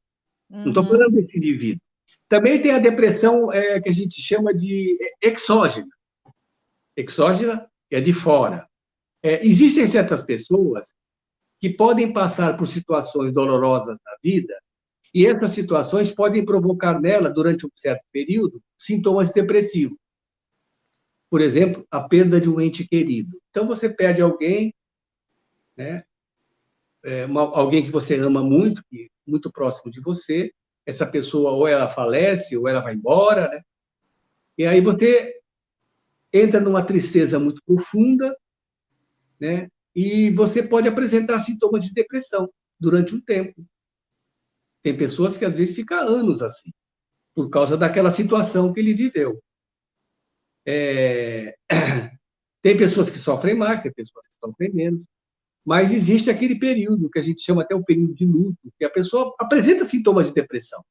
Não estou falando Uhum. desse indivíduo. Também tem a depressão que a gente chama de exógena. Exógena é de fora. Existem certas pessoas que podem passar por situações dolorosas na vida e essas situações podem provocar nela, durante um certo período, sintomas depressivos. Por exemplo, a perda de um ente querido. Então, você perde alguém, né? Alguém que você ama muito, muito próximo de você, essa pessoa ou ela falece ou ela vai embora, né? E aí você entra numa tristeza muito profunda, né? E você pode apresentar sintomas de depressão durante um tempo. Tem pessoas que às vezes ficam anos assim, por causa daquela situação que ele viveu. É... Tem pessoas que sofrem mais, tem pessoas que sofrem menos, mas existe aquele período que a gente chama até o período de luto, que a pessoa apresenta sintomas de depressão.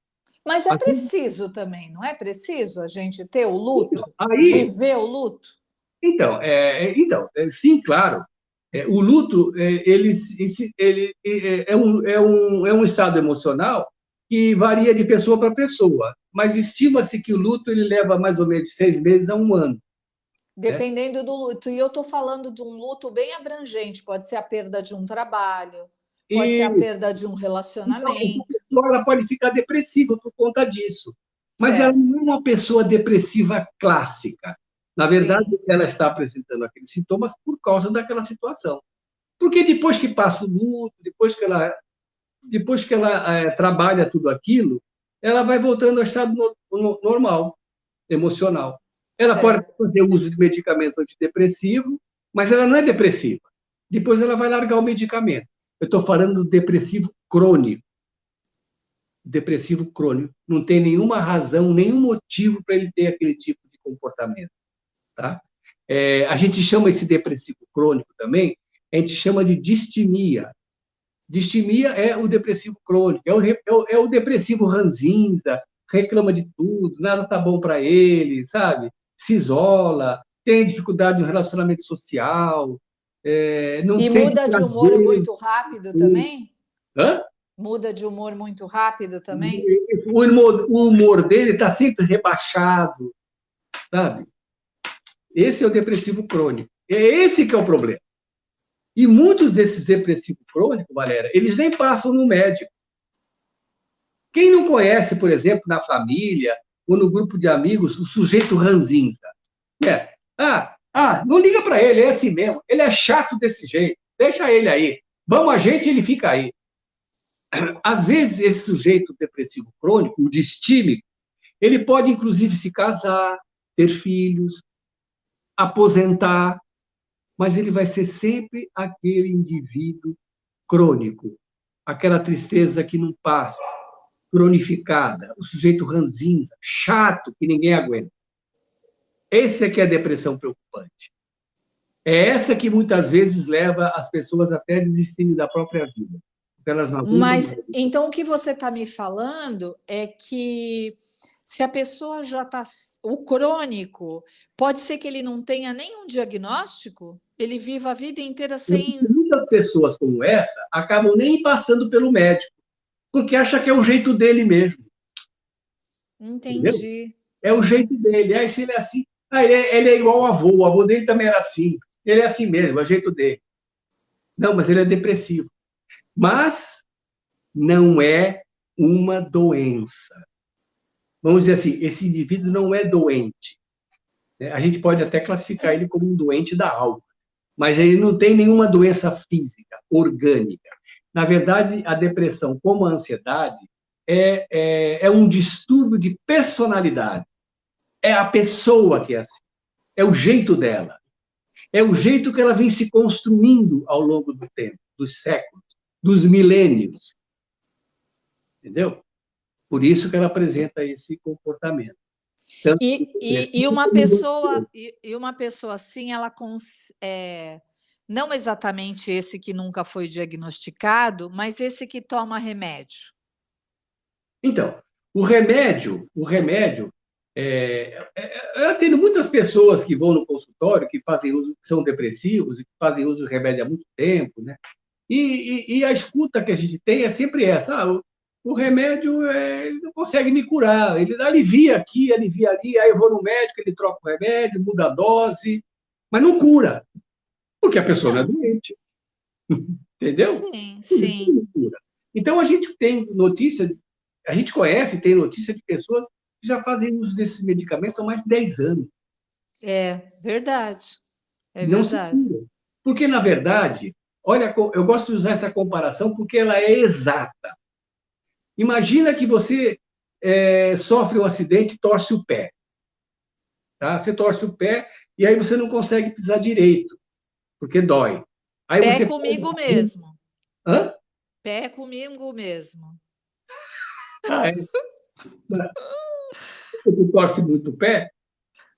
Mas é preciso também, não é preciso a gente ter o luto, Aí, viver o luto? sim, claro. O luto, é um estado emocional que varia de pessoa para pessoa, mas estima-se que o luto ele leva mais ou menos de 6 meses a um ano, né? Dependendo do luto. E eu estou falando de um luto bem abrangente. Pode ser a perda de um trabalho, pode ser a E perda de um então, essa relacionamento. pessoa ela pode ficar depressiva por conta disso. Mas ela certo. não é uma pessoa depressiva clássica. Na verdade, Sim, ela está apresentando aqueles sintomas por causa daquela situação. Porque depois que passa o luto, depois que ela trabalha tudo aquilo, ela vai voltando ao estado normal, emocional. Ela pode certo. fazer uso de medicamento antidepressivo, mas ela não é depressiva. Depois ela vai largar o medicamento. Eu estou falando do depressivo crônico. Depressivo crônico. Não tem nenhuma razão, nenhum motivo para ele ter aquele tipo de comportamento. Tá? A gente chama esse depressivo crônico também, a gente chama de distimia. Distimia é o depressivo crônico, é o depressivo ranzinza, reclama de tudo, nada tá bom para ele, sabe? Se isola, tem dificuldade no relacionamento social, não E sente muda de humor prazer. muito rápido também? Hã? Muda de humor muito rápido também? O humor dele está sempre rebaixado, sabe? Esse é o depressivo crônico. É esse que é o problema. E muitos desses depressivos crônicos, Valéria, eles nem passam no médico. Quem não conhece, por exemplo, na família ou no grupo de amigos, o sujeito ranzinza? Não liga para ele, é assim mesmo. Ele é chato desse jeito. Deixa ele aí. Vamos a gente, ele fica aí. Às vezes, esse sujeito depressivo crônico, o distímico, ele pode, inclusive, se casar, ter filhos, aposentar, mas ele vai ser sempre aquele indivíduo crônico, aquela tristeza que não passa, cronificada, o sujeito ranzinza, chato, que ninguém aguenta. Esse é que é a depressão preocupante. É essa que muitas vezes leva as pessoas até a desistirem da própria vida. Porque elas não aguentam Mas mais. então o que você está me falando é que se a pessoa já está. O crônico, pode ser que ele não tenha nenhum diagnóstico? Ele viva a vida inteira sem. Muitas pessoas como essa acabam nem passando pelo médico, porque acha que é o jeito dele mesmo. Entendeu? Entendi. É o jeito dele. Aí, se ele é assim, ele é igual ao avô. O avô dele também era assim. Ele é assim mesmo, é o jeito dele. Não, mas ele é depressivo. Mas não é uma doença. Vamos dizer assim, esse indivíduo não é doente. A gente pode até classificar ele como um doente da alma, mas ele não tem nenhuma doença física, orgânica. Na verdade, a depressão, como a ansiedade, é um distúrbio de personalidade. É a pessoa que é assim. É o jeito dela. É o jeito que ela vem se construindo ao longo do tempo, dos séculos, dos milênios. Entendeu? Por isso que ela apresenta esse comportamento. Tanto E uma pessoa e uma pessoa assim, ela não exatamente esse que nunca foi diagnosticado, mas esse que toma remédio. então, o remédio, eu atendo muitas pessoas que vão no consultório, que fazem uso, que são depressivos e que fazem uso de remédio há muito tempo, né? E a escuta que a gente tem é sempre essa: o remédio ele não consegue me curar, ele alivia aqui, alivia ali, aí eu vou no médico, ele troca o remédio, muda a dose, mas não cura, porque a pessoa não é Não, doente, entendeu? sim, Por isso que sim. não cura. Então a gente tem notícia, a gente conhece, tem notícia de pessoas que já fazem uso desses medicamentos há mais de 10 anos É verdade, é e não se verdade. curam. Porque, na verdade, olha, eu gosto de usar essa comparação porque ela é exata. Imagina que você sofre um acidente e torce o pé. Tá? Você torce o pé e aí você não consegue pisar direito, porque dói. Aí Pé você comigo mesmo. Hã? Pé comigo mesmo. Ah, é? Você torce muito o pé?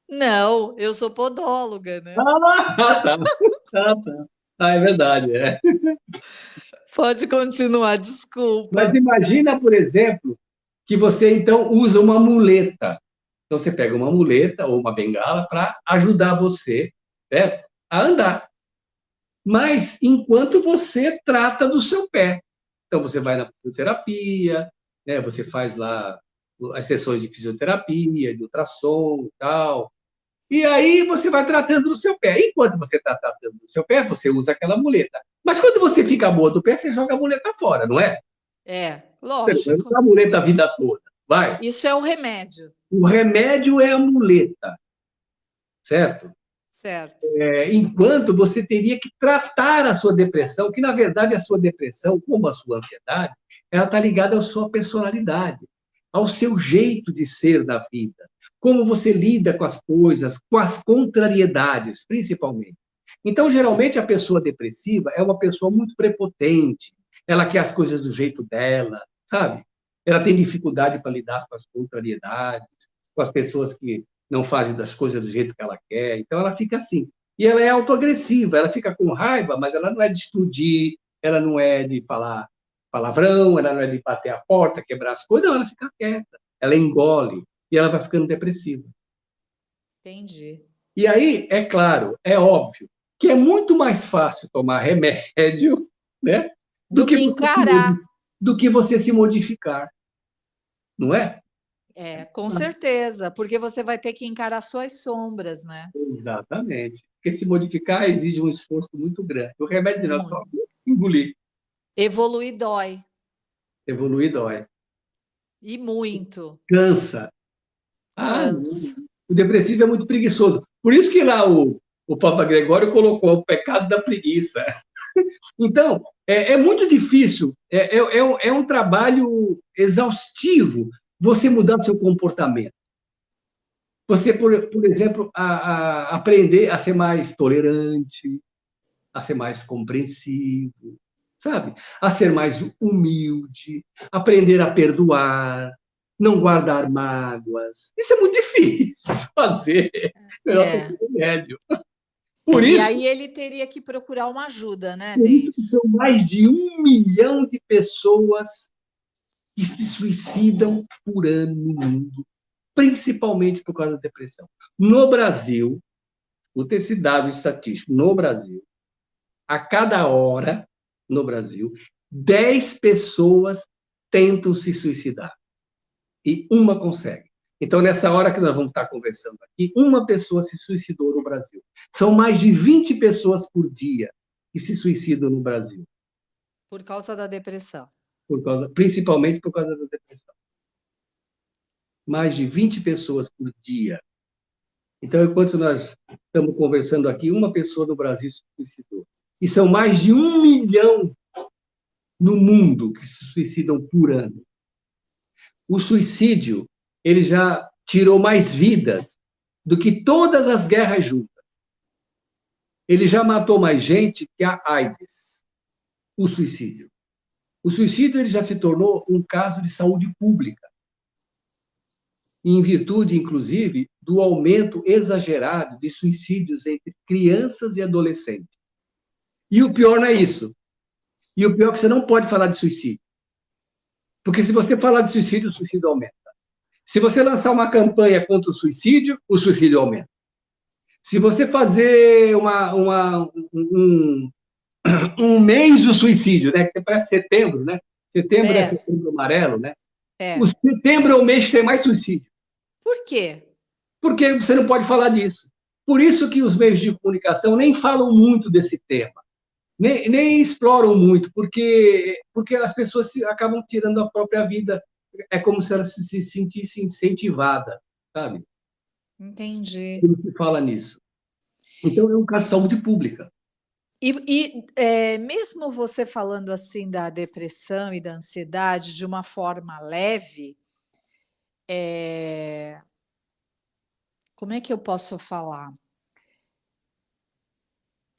Não, eu sou podóloga, né? Tá. Tá. É verdade, é. Pode continuar, Mas desculpa. imagina, por exemplo, que você então usa uma muleta. Então você pega uma muleta ou uma bengala para ajudar você, certo? A andar. Mas enquanto você trata do seu pé. Então você vai na fisioterapia, né? Você faz lá as sessões de fisioterapia, de ultrassom e tal. E aí você vai tratando do seu pé. Enquanto você está tratando do seu pé, você usa aquela muleta. Mas quando você fica boa do pé, você joga a muleta fora, não é? É, Você não vai lógico. usar a muleta a vida toda. Vai. Isso é o remédio. O remédio é a muleta, certo? Certo. Enquanto você teria que tratar a sua depressão, que na verdade a sua depressão, como a sua ansiedade, ela está ligada à sua personalidade, ao seu jeito de ser na vida, como você lida com as coisas, com as contrariedades, principalmente. Então, geralmente, a pessoa depressiva é uma pessoa muito prepotente, ela quer as coisas do jeito dela, sabe? Ela tem dificuldade para lidar com as contrariedades, com as pessoas que não fazem das coisas do jeito que ela quer. Então, ela fica assim. E ela é autoagressiva, ela fica com raiva, mas ela não é de explodir, ela não é de falar palavrão, ela não é de bater a porta, quebrar as coisas, não, ela fica quieta, ela engole e ela vai ficando depressiva. Entendi. E aí, é claro, é óbvio que é muito mais fácil tomar remédio, né, do Do que que você encarar. do que você se modificar, não é? É, com certeza, porque você vai ter que encarar suas sombras, né? Exatamente. Porque se modificar exige um esforço muito grande. O remédio não é só Muito. engolir, Evoluir dói. evoluir dói. E muito. Cansa. Ah, Cansa. o depressivo é muito preguiçoso. Por isso que lá o Papa Gregório colocou o pecado da preguiça. Então, é muito difícil, é um trabalho exaustivo você mudar seu comportamento. Você, por exemplo, aprender a ser mais tolerante, a ser mais compreensivo, sabe? A ser mais humilde, aprender a perdoar, não guardar mágoas. Isso é muito difícil fazer. Melhor É. tomar remédio. Por E isso, aí ele teria que procurar uma ajuda, né, por isso que são Davis? mais de 1 milhão de pessoas que se suicidam por ano no mundo, principalmente por causa da depressão. No Brasil, o ter esse dado estatístico, no Brasil, a cada hora, no Brasil, 10 pessoas tentam se suicidar e uma consegue. Então, nessa hora que nós vamos estar conversando aqui, uma pessoa se suicidou no Brasil. São mais de 20 pessoas por dia que se suicidam no Brasil, Por causa da depressão. principalmente por causa da depressão. Mais de 20 pessoas por dia. Então, enquanto nós estamos conversando aqui, uma pessoa no Brasil se suicidou. E são mais de 1 milhão no mundo que se suicidam por ano. O suicídio, ele já tirou mais vidas do que todas as guerras juntas. Ele já matou mais gente que a AIDS, o suicídio. O suicídio ele já se tornou um caso de saúde pública, em virtude, inclusive, do aumento exagerado de suicídios entre crianças e adolescentes. E o pior não é isso. E o pior é que você não pode falar de suicídio. Porque se você falar de suicídio, o suicídio aumenta. Se você lançar uma campanha contra o suicídio aumenta. Se você fazer um mês do suicídio, né? Que parece setembro, né? Setembro é É, setembro amarelo, né? O é. setembro é o mês que tem mais suicídio. Por quê? Porque você não pode falar disso. Por isso que os meios de comunicação nem falam muito desse tema, nem exploram muito, porque as pessoas acabam tirando a própria vida. É como se elas se sentissem incentivadas, sabe? Entendi. Quando se fala nisso. Então, é um caso de saúde pública. Mesmo você falando assim da depressão e da ansiedade de uma forma leve, eh, como é que eu posso falar?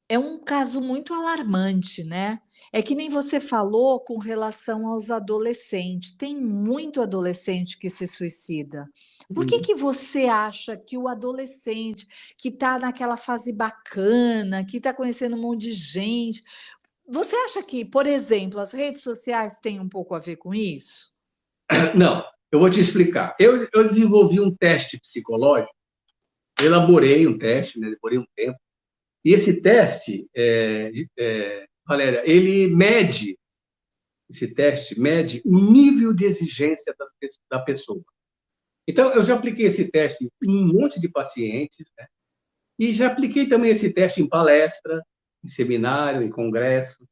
É um caso muito alarmante, né. É que nem você falou com relação aos adolescentes, tem muito adolescente que se suicida. Por que que você acha que o adolescente, que está naquela fase bacana, que está conhecendo um monte de gente, você acha que, por exemplo, as redes sociais têm um pouco a ver com isso? Não, eu vou te explicar. Eu desenvolvi um teste psicológico, elaborei um teste, né, demorei um tempo, e esse teste, Valéria, esse teste mede o nível de exigência da pessoa. Então, eu já apliquei esse teste em um monte de pacientes, né? E já apliquei também esse teste em palestra, em seminário, em congresso.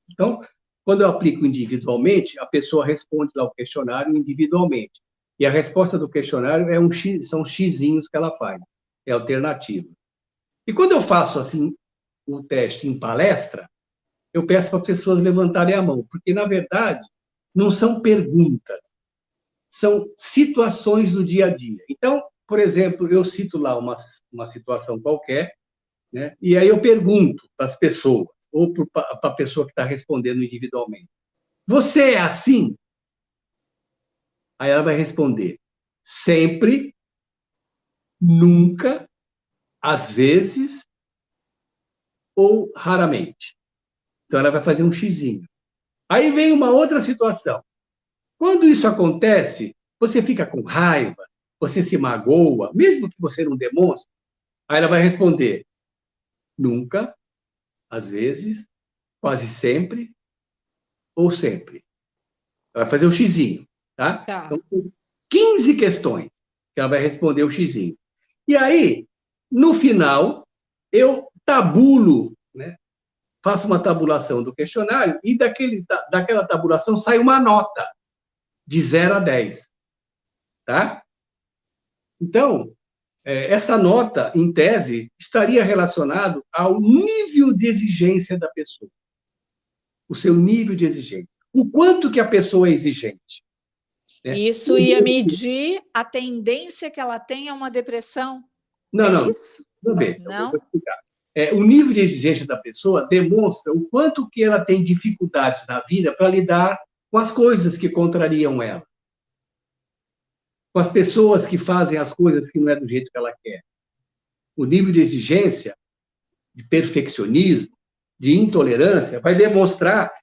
Então, quando eu aplico individualmente, a pessoa responde lá o questionário individualmente. E a resposta do questionário é são xizinhos que ela faz, é alternativa. E quando eu faço assim o teste em palestra, eu peço para as pessoas levantarem a mão, porque, na verdade, não são perguntas, são situações do dia a dia. Então, por exemplo, eu cito lá uma situação qualquer, né? E aí eu pergunto para as pessoas, ou para a pessoa que está respondendo individualmente: você é assim? Aí ela vai responder: sempre, nunca, às vezes ou raramente. Então ela vai fazer um xizinho. Aí vem uma outra situação. Quando isso acontece, você fica com raiva, você se magoa, mesmo que você não demonstre. Aí ela vai responder: nunca, às vezes, quase sempre ou sempre. Ela vai fazer o xizinho, tá? Então, Tá. 15 questões que ela vai responder o xizinho. E aí, no final, eu tabulo, né? Faço uma tabulação do questionário e daquela tabulação sai uma nota de 0 a 10, tá? Então, essa nota, em tese, estaria relacionado ao nível de exigência da pessoa, o seu nível de exigência. O quanto que a pessoa é exigente, né? Isso ia medir a tendência que ela tem a uma depressão. Não, É não, isso? vamos ver, eu vou Não? explicar. O nível de exigência da pessoa demonstra o quanto que ela tem dificuldades na vida para lidar com as coisas que contrariam ela, com as pessoas que fazem as coisas que não é do jeito que ela quer. O nível de exigência, de perfeccionismo, de intolerância, vai demonstrar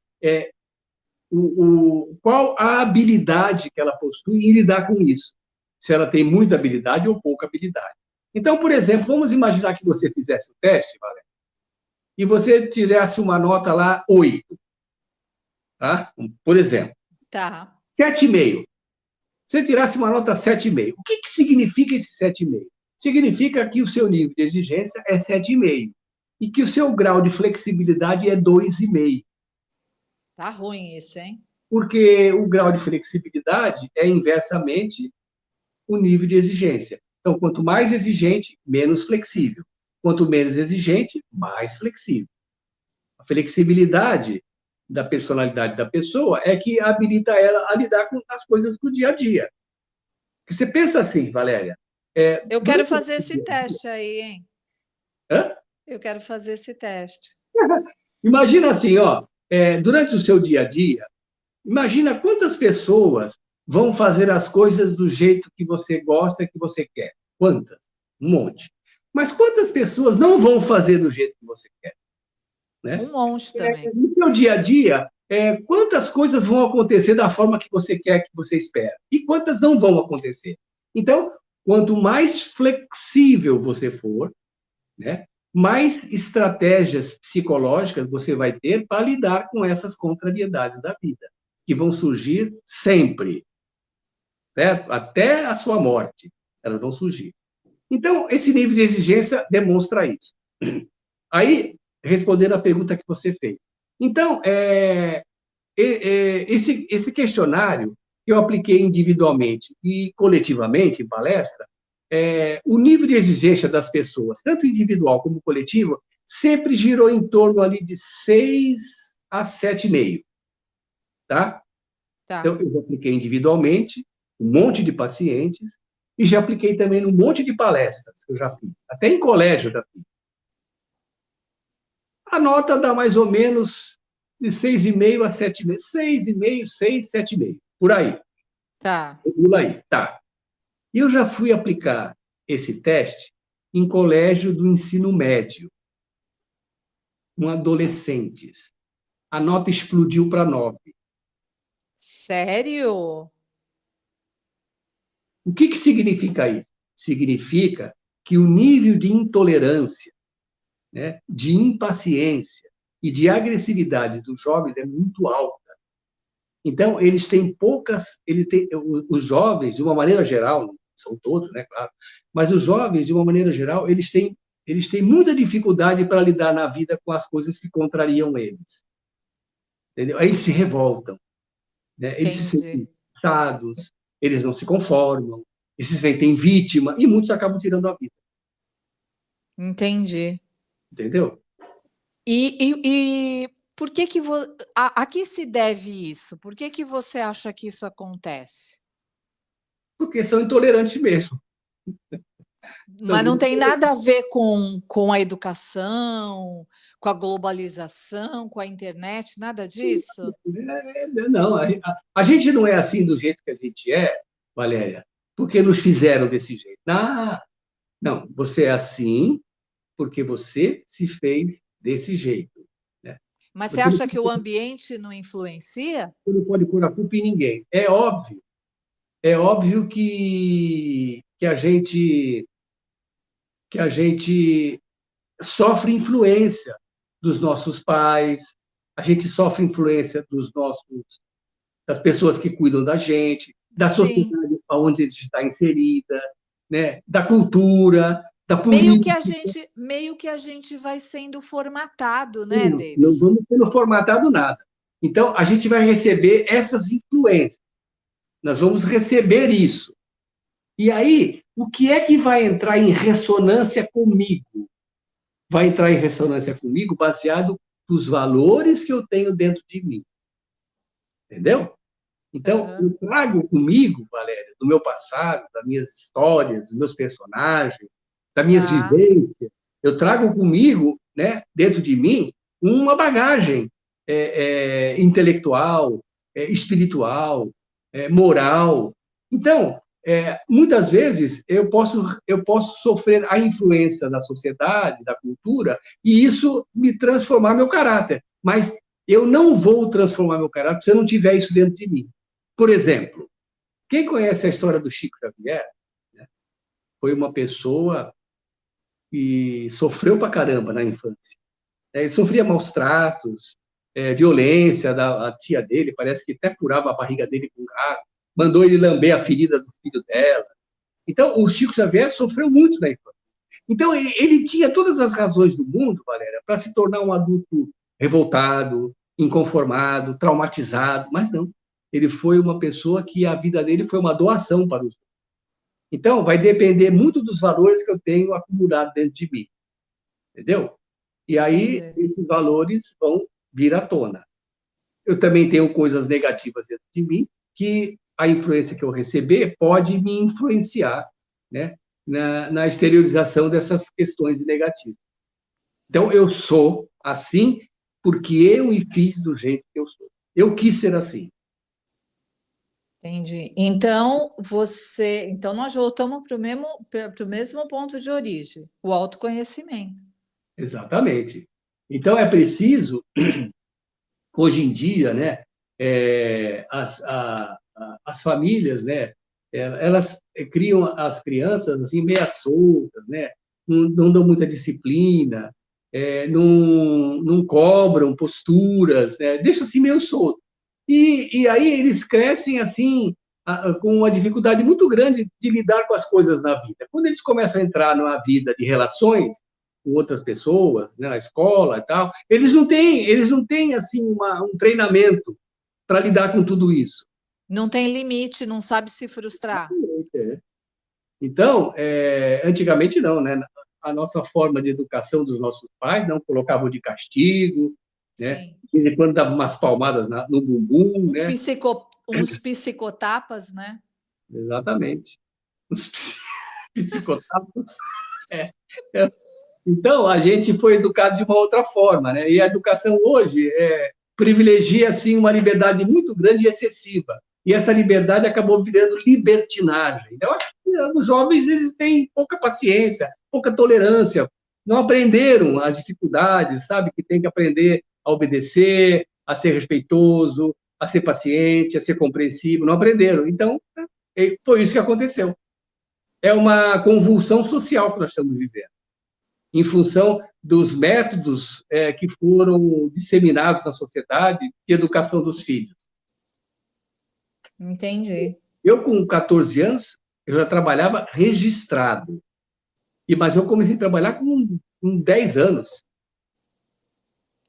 qual a habilidade que ela possui em lidar com isso. Se ela tem muita habilidade ou pouca habilidade. Então, por exemplo, vamos imaginar que você fizesse o teste, Valéria, e você tivesse uma nota lá 8, tá? Por exemplo, Tá. 7,5. Você tirasse uma nota 7,5. O que significa esse 7,5? Significa que o seu nível de exigência é 7,5 e que o seu grau de flexibilidade é 2,5. Tá ruim isso, hein? Porque o grau de flexibilidade é inversamente o nível de exigência. Então, quanto mais exigente, menos flexível. Quanto menos exigente, mais flexível. A flexibilidade da personalidade da pessoa é que habilita ela a lidar com as coisas do dia a dia. Porque você pensa assim, Valéria, Eu quero durante fazer o esse dia a dia, teste aí, hein? hã? Eu quero fazer esse teste. Imagina assim, ó, durante o seu dia a dia, imagina quantas pessoas vão fazer as coisas do jeito que você gosta, que você quer. Quantas? Um monte. Mas quantas pessoas não vão fazer do jeito que você quer, né? Um monte também. No seu dia a dia, quantas coisas vão acontecer da forma que você quer, que você espera, e quantas não vão acontecer. Então, quanto mais flexível você for, né, mais estratégias psicológicas você vai ter para lidar com essas contrariedades da vida, que vão surgir sempre, certo? Até a sua morte, elas vão surgir. Então, esse nível de exigência demonstra isso. Aí, respondendo à pergunta que você fez. Então, esse questionário que eu apliquei individualmente e coletivamente em palestra, o nível de exigência das pessoas, tanto individual como coletivo, sempre girou em torno ali de 6 a 7,5, tá? Então, Tá. eu já apliquei individualmente, um monte de pacientes, e já apliquei também num monte de palestras que eu já fiz, até em colégio eu já fiz. A nota dá mais ou menos de 6,5 a 7,5. 6,5, 6, 7,5. Por aí. Tá. Por aí. Tá. E eu já fui aplicar esse teste em colégio do ensino médio, com adolescentes. A nota explodiu para 9. Sério? O que significa isso? Significa que o nível de intolerância, né, de impaciência e de agressividade dos jovens é muito alto. Então, eles têm poucas. Os jovens, de uma maneira geral, não são todos, né, claro, mas os jovens, de uma maneira geral, eles têm muita dificuldade para lidar na vida com as coisas que contrariam eles. Entendeu? Aí eles se revoltam, né? Eles se sentem Entendi. cansados, eles não se conformam, esses têm vítima, e muitos acabam tirando a vida, Entendi. entendeu? E por que que a que se deve isso? Por que que você acha que isso acontece? Porque são intolerantes mesmo. São Mas não muito tem nada a ver com a educação, com a globalização, com a internet, nada disso? Não, a gente não é assim do jeito que a gente é, Valéria, porque nos fizeram desse jeito. Ah, não, você é assim porque você se fez desse jeito, né? Mas você Você não, acha que o ambiente não influencia? você não pode pôr a culpa em ninguém. É óbvio que a gente sofre influência dos nossos pais, a gente sofre influência das pessoas que cuidam da gente, da Sim. sociedade onde a gente está inserida, né? Da cultura, da Meio que política. a gente vai sendo formatado, né, Não Davis? vamos sendo formatado nada. Então, a gente vai receber essas influências, nós vamos receber isso. E aí, o que é que vai entrar em ressonância comigo? Vai entrar em ressonância comigo baseado nos valores que eu tenho dentro de mim, entendeu? Então, Aham. eu trago comigo, Valéria, do meu passado, das minhas histórias, dos meus personagens, das minhas Tá. vivências, eu trago comigo, né, dentro de mim, uma bagagem intelectual, espiritual, moral. Então, muitas vezes eu posso sofrer a influência da sociedade, da cultura, e isso me transformar meu caráter. Mas eu não vou transformar meu caráter se eu não tiver isso dentro de mim. Por exemplo, quem conhece a história do Chico Xavier, né, foi uma pessoa que sofreu pra caramba na infância. Ele sofria maus tratos, violência da a tia dele, parece que até furava a barriga dele com garra, mandou ele lamber a ferida do filho dela. Então, o Chico Xavier sofreu muito na infância. Então, ele tinha todas as razões do mundo, Valéria, para se tornar um adulto revoltado, inconformado, traumatizado, mas não. Ele foi uma pessoa que a vida dele foi uma doação para os. Então, vai depender muito dos valores que eu tenho acumulado dentro de mim, entendeu? E aí, Entendi. esses valores vão vir à tona. Eu também tenho coisas negativas dentro de mim que a influência que eu receber pode me influenciar, né, na exteriorização dessas questões negativas. Então, eu sou assim porque eu me fiz do jeito que eu sou. Eu quis ser assim. Entendi. Então nós voltamos para o mesmo ponto de origem, o autoconhecimento. Exatamente. Então, é preciso, hoje em dia, né, as famílias, né, elas criam as crianças assim meia soltas, né, não dão muita disciplina, não cobram posturas, né, deixa assim meio solto. E aí eles crescem assim com uma dificuldade muito grande de lidar com as coisas na vida. Quando eles começam a entrar numa vida de relações com outras pessoas, né, na escola e tal, eles não têm assim um treinamento para lidar com tudo isso. Não tem limite, não sabe se frustrar. Então, antigamente não, né? A nossa forma de educação dos nossos pais não colocavam de castigo, né? Sim. De vez em quando dava umas palmadas no bumbum, né? Uns psicotapas, né? Exatamente. Os psicotapas. É, é. Então, a gente foi educado de uma outra forma, né? E a educação hoje privilegia assim uma liberdade muito grande e excessiva. E essa liberdade acabou virando libertinagem. Então, acho que os jovens eles têm pouca paciência, pouca tolerância, não aprenderam as dificuldades, sabe? Que tem que aprender a obedecer, a ser respeitoso, a ser paciente, a ser compreensivo, não aprenderam. Então, foi isso que aconteceu. É uma convulsão social que nós estamos vivendo em função dos métodos que foram disseminados na sociedade de educação dos filhos. Entendi. Eu, com 14 anos, eu já trabalhava registrado, mas eu comecei a trabalhar com 10 anos.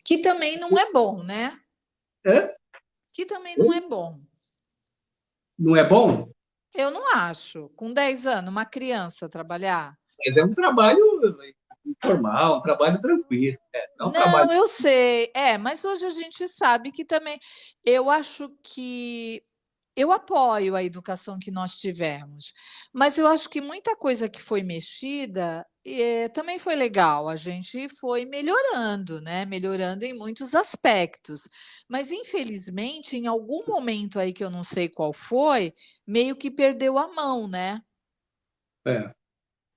Que também não é bom, né? É? Que também não é bom. Não é bom? Eu não acho. Com 10 anos, uma criança trabalhar? Mas é um trabalho informal, um trabalho tranquilo, né? Não é um trabalho. Não, eu sei. É, mas hoje a gente sabe que também eu acho que eu apoio a educação que nós tivemos, mas eu acho que muita coisa que foi mexida, também foi legal, a gente foi melhorando, né, melhorando em muitos aspectos. Mas infelizmente, em algum momento aí que eu não sei qual foi, meio que perdeu a mão, né. É,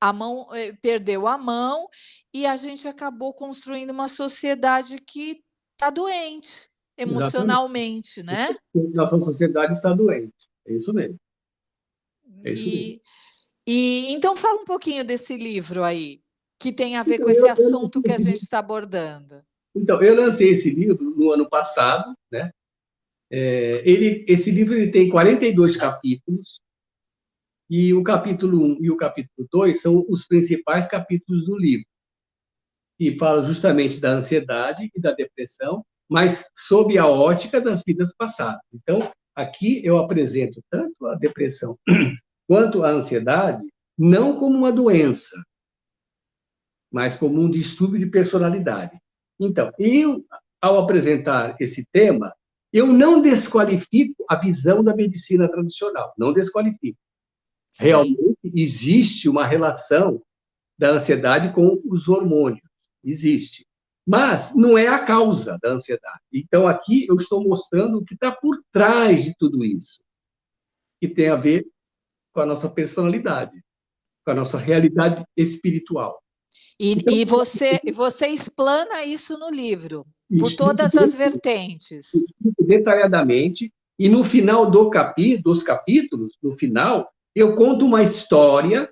A mão, perdeu a mão e a gente acabou construindo uma sociedade que está doente, exatamente. emocionalmente, né. Nossa sociedade está doente. É isso mesmo. É isso mesmo. E então fala um pouquinho desse livro aí, que tem a ver com Então, esse eu assunto que a gente está abordando. eu lancei esse livro no ano passado, né? Esse livro ele tem 42 capítulos, e o capítulo 1 e o capítulo 2 são os principais capítulos do livro, que falam justamente da ansiedade e da depressão, mas sob a ótica das vidas passadas. Então, aqui eu apresento tanto a depressão quanto a ansiedade, não como uma doença, mas como um distúrbio de personalidade. Então, ao apresentar esse tema, eu não desqualifico a visão da medicina tradicional, não desqualifico. Sim, Realmente existe uma relação da ansiedade com os hormônios, existe. Mas não é a causa da ansiedade. Então, aqui eu estou mostrando o que está por trás de tudo isso, que tem a ver com a nossa personalidade, com a nossa realidade espiritual. Então, e você explana isso no livro, por explico todas as vertentes. detalhadamente, e no final dos capítulos, no final, eu conto uma história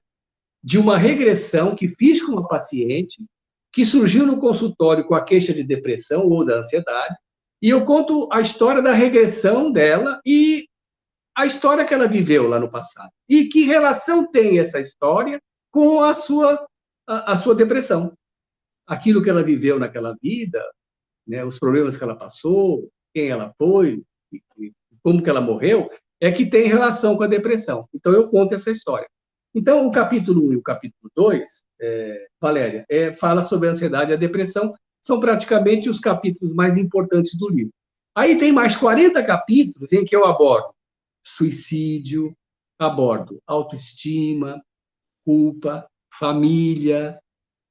de uma regressão que fiz com uma paciente que surgiu no consultório com a queixa de depressão ou da ansiedade, e eu conto a história da regressão dela e a história que ela viveu lá no passado. E que relação tem essa história com a sua depressão? Aquilo que ela viveu naquela vida, né, os problemas que ela passou, quem ela foi, como que ela morreu, é que tem relação com a depressão. Então, eu conto essa história. Então, o capítulo 1 e o capítulo 2, Valéria, fala sobre a ansiedade e a depressão, são praticamente os capítulos mais importantes do livro. Aí tem mais 40 capítulos em que eu abordo suicídio, abordo autoestima, culpa, família,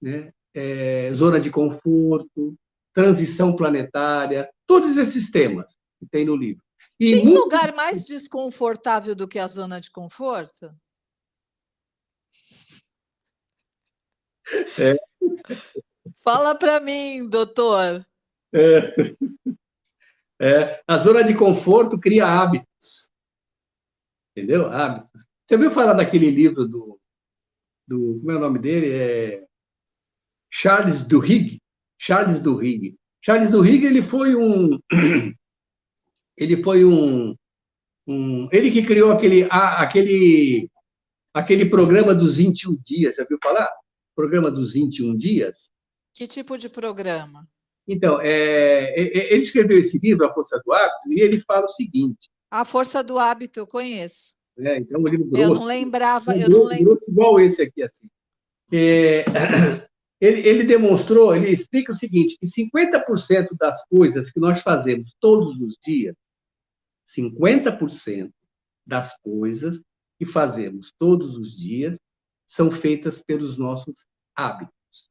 né? Zona de conforto, transição planetária, todos esses temas que tem no livro. E Tem muito, lugar mais desconfortável do que a zona de conforto? é, Fala para mim, doutor. é, a zona de conforto cria hábitos, entendeu? Hábitos. Você ouviu falar daquele livro como é o nome dele? Charles Duhigg. Charles Duhigg. Charles Duhigg, ele foi ele que criou aquele programa dos 21 dias, já viu falar? Programa dos 21 dias. Que tipo de programa? Então, ele escreveu esse livro, A Força do Hábito, e ele fala o seguinte, A Força do Hábito eu conheço. né? Então, um livro Eu grosso, não lembrava, um eu não grosso, lembro. grosso igual esse aqui, assim. É, ele demonstrou, ele explica o seguinte, que 50% das coisas que nós fazemos todos os dias, 50% das coisas que fazemos todos os dias são feitas pelos nossos hábitos.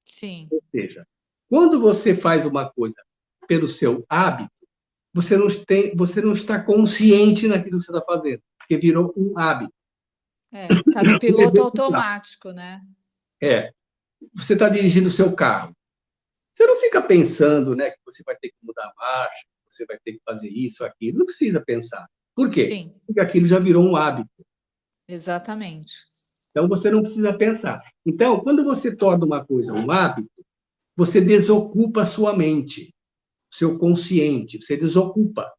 Sim, Ou seja, quando você faz uma coisa pelo seu hábito, você não está consciente naquilo que você está fazendo, porque virou um hábito. tá no Um piloto exemplo claro. automático, né. É, você está dirigindo o seu carro. Você não fica pensando, né, que você vai ter que mudar a marcha, que você vai ter que fazer isso, aquilo. Não precisa pensar. Por quê? Sim, Porque aquilo já virou um hábito. exatamente. Então, você não precisa pensar. Então, quando você torna uma coisa um hábito, você desocupa a sua mente, seu consciente, você desocupa.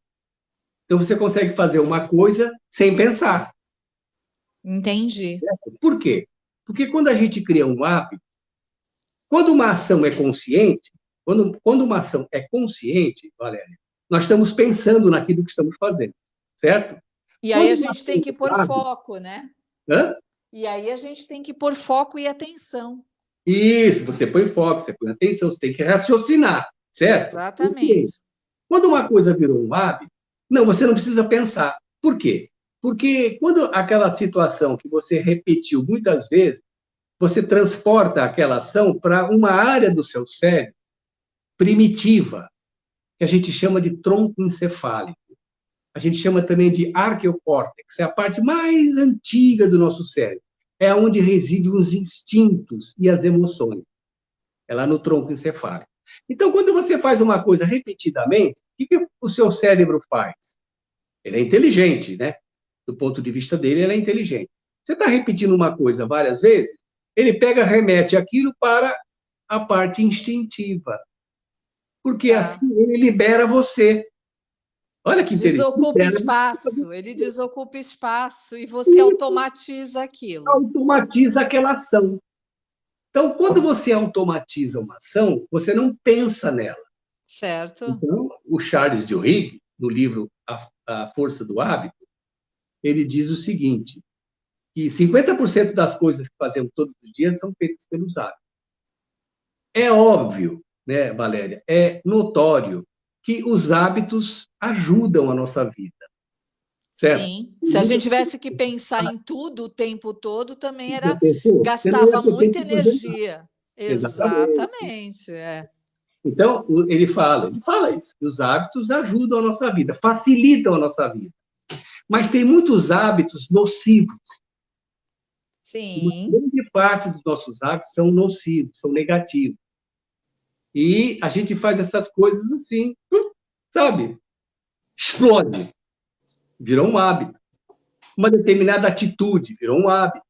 Então, você consegue fazer uma coisa sem pensar. Entendi. Por quê? Porque quando a gente cria um hábito, quando uma ação é consciente, quando uma ação é consciente, Valéria, nós estamos pensando naquilo que estamos fazendo, certo? E aí Quando a uma gente tem coisa que pôr sabe, foco, né? hã? E aí a gente tem que pôr foco e atenção. Isso, você põe foco, você põe atenção, você tem que raciocinar, certo? Por quê? Exatamente. Quando uma coisa virou um hábito, não, você não precisa pensar. Por quê? Porque quando aquela situação que você repetiu muitas vezes, você transporta aquela ação para uma área do seu cérebro primitiva, que a gente chama de tronco encefálico. A gente chama também de arqueocórtex, é a parte mais antiga do nosso cérebro. É onde residem os instintos e as emoções. É lá no tronco encefálico. Então, quando você faz uma coisa repetidamente, o que o seu cérebro faz? Ele é inteligente, né? Do ponto de vista dele, ele é inteligente. Você está repetindo uma coisa várias vezes, ele pega, remete aquilo para a parte instintiva, porque Tá. assim ele libera você. Olha que inteligente. Desocupa Libera, espaço, ele desocupa espaço e você automatiza aquilo. automatiza aquela ação. Então, quando você automatiza uma ação, você não pensa nela. Certo? Então, o Charles Duhigg, no livro A Força do Hábito, ele diz o seguinte, que 50% das coisas que fazemos todos os dias são feitas pelos hábitos. É óbvio, né, Valéria, é notório que os hábitos ajudam a nossa vida, certo? Sim. E Se a muitas gente tivesse que pensar em tudo o tempo todo, também já era pensou? Você não ia gastava ter muita tempo de fazer nada. energia. Exatamente. Exatamente, é. Então, ele fala isso, que os hábitos ajudam a nossa vida, facilitam a nossa vida. Mas tem muitos hábitos nocivos. Uma Sim. grande parte dos nossos hábitos são nocivos, são negativos. E a gente faz essas coisas assim, sabe? Explode, virou um hábito. Uma determinada atitude virou um hábito.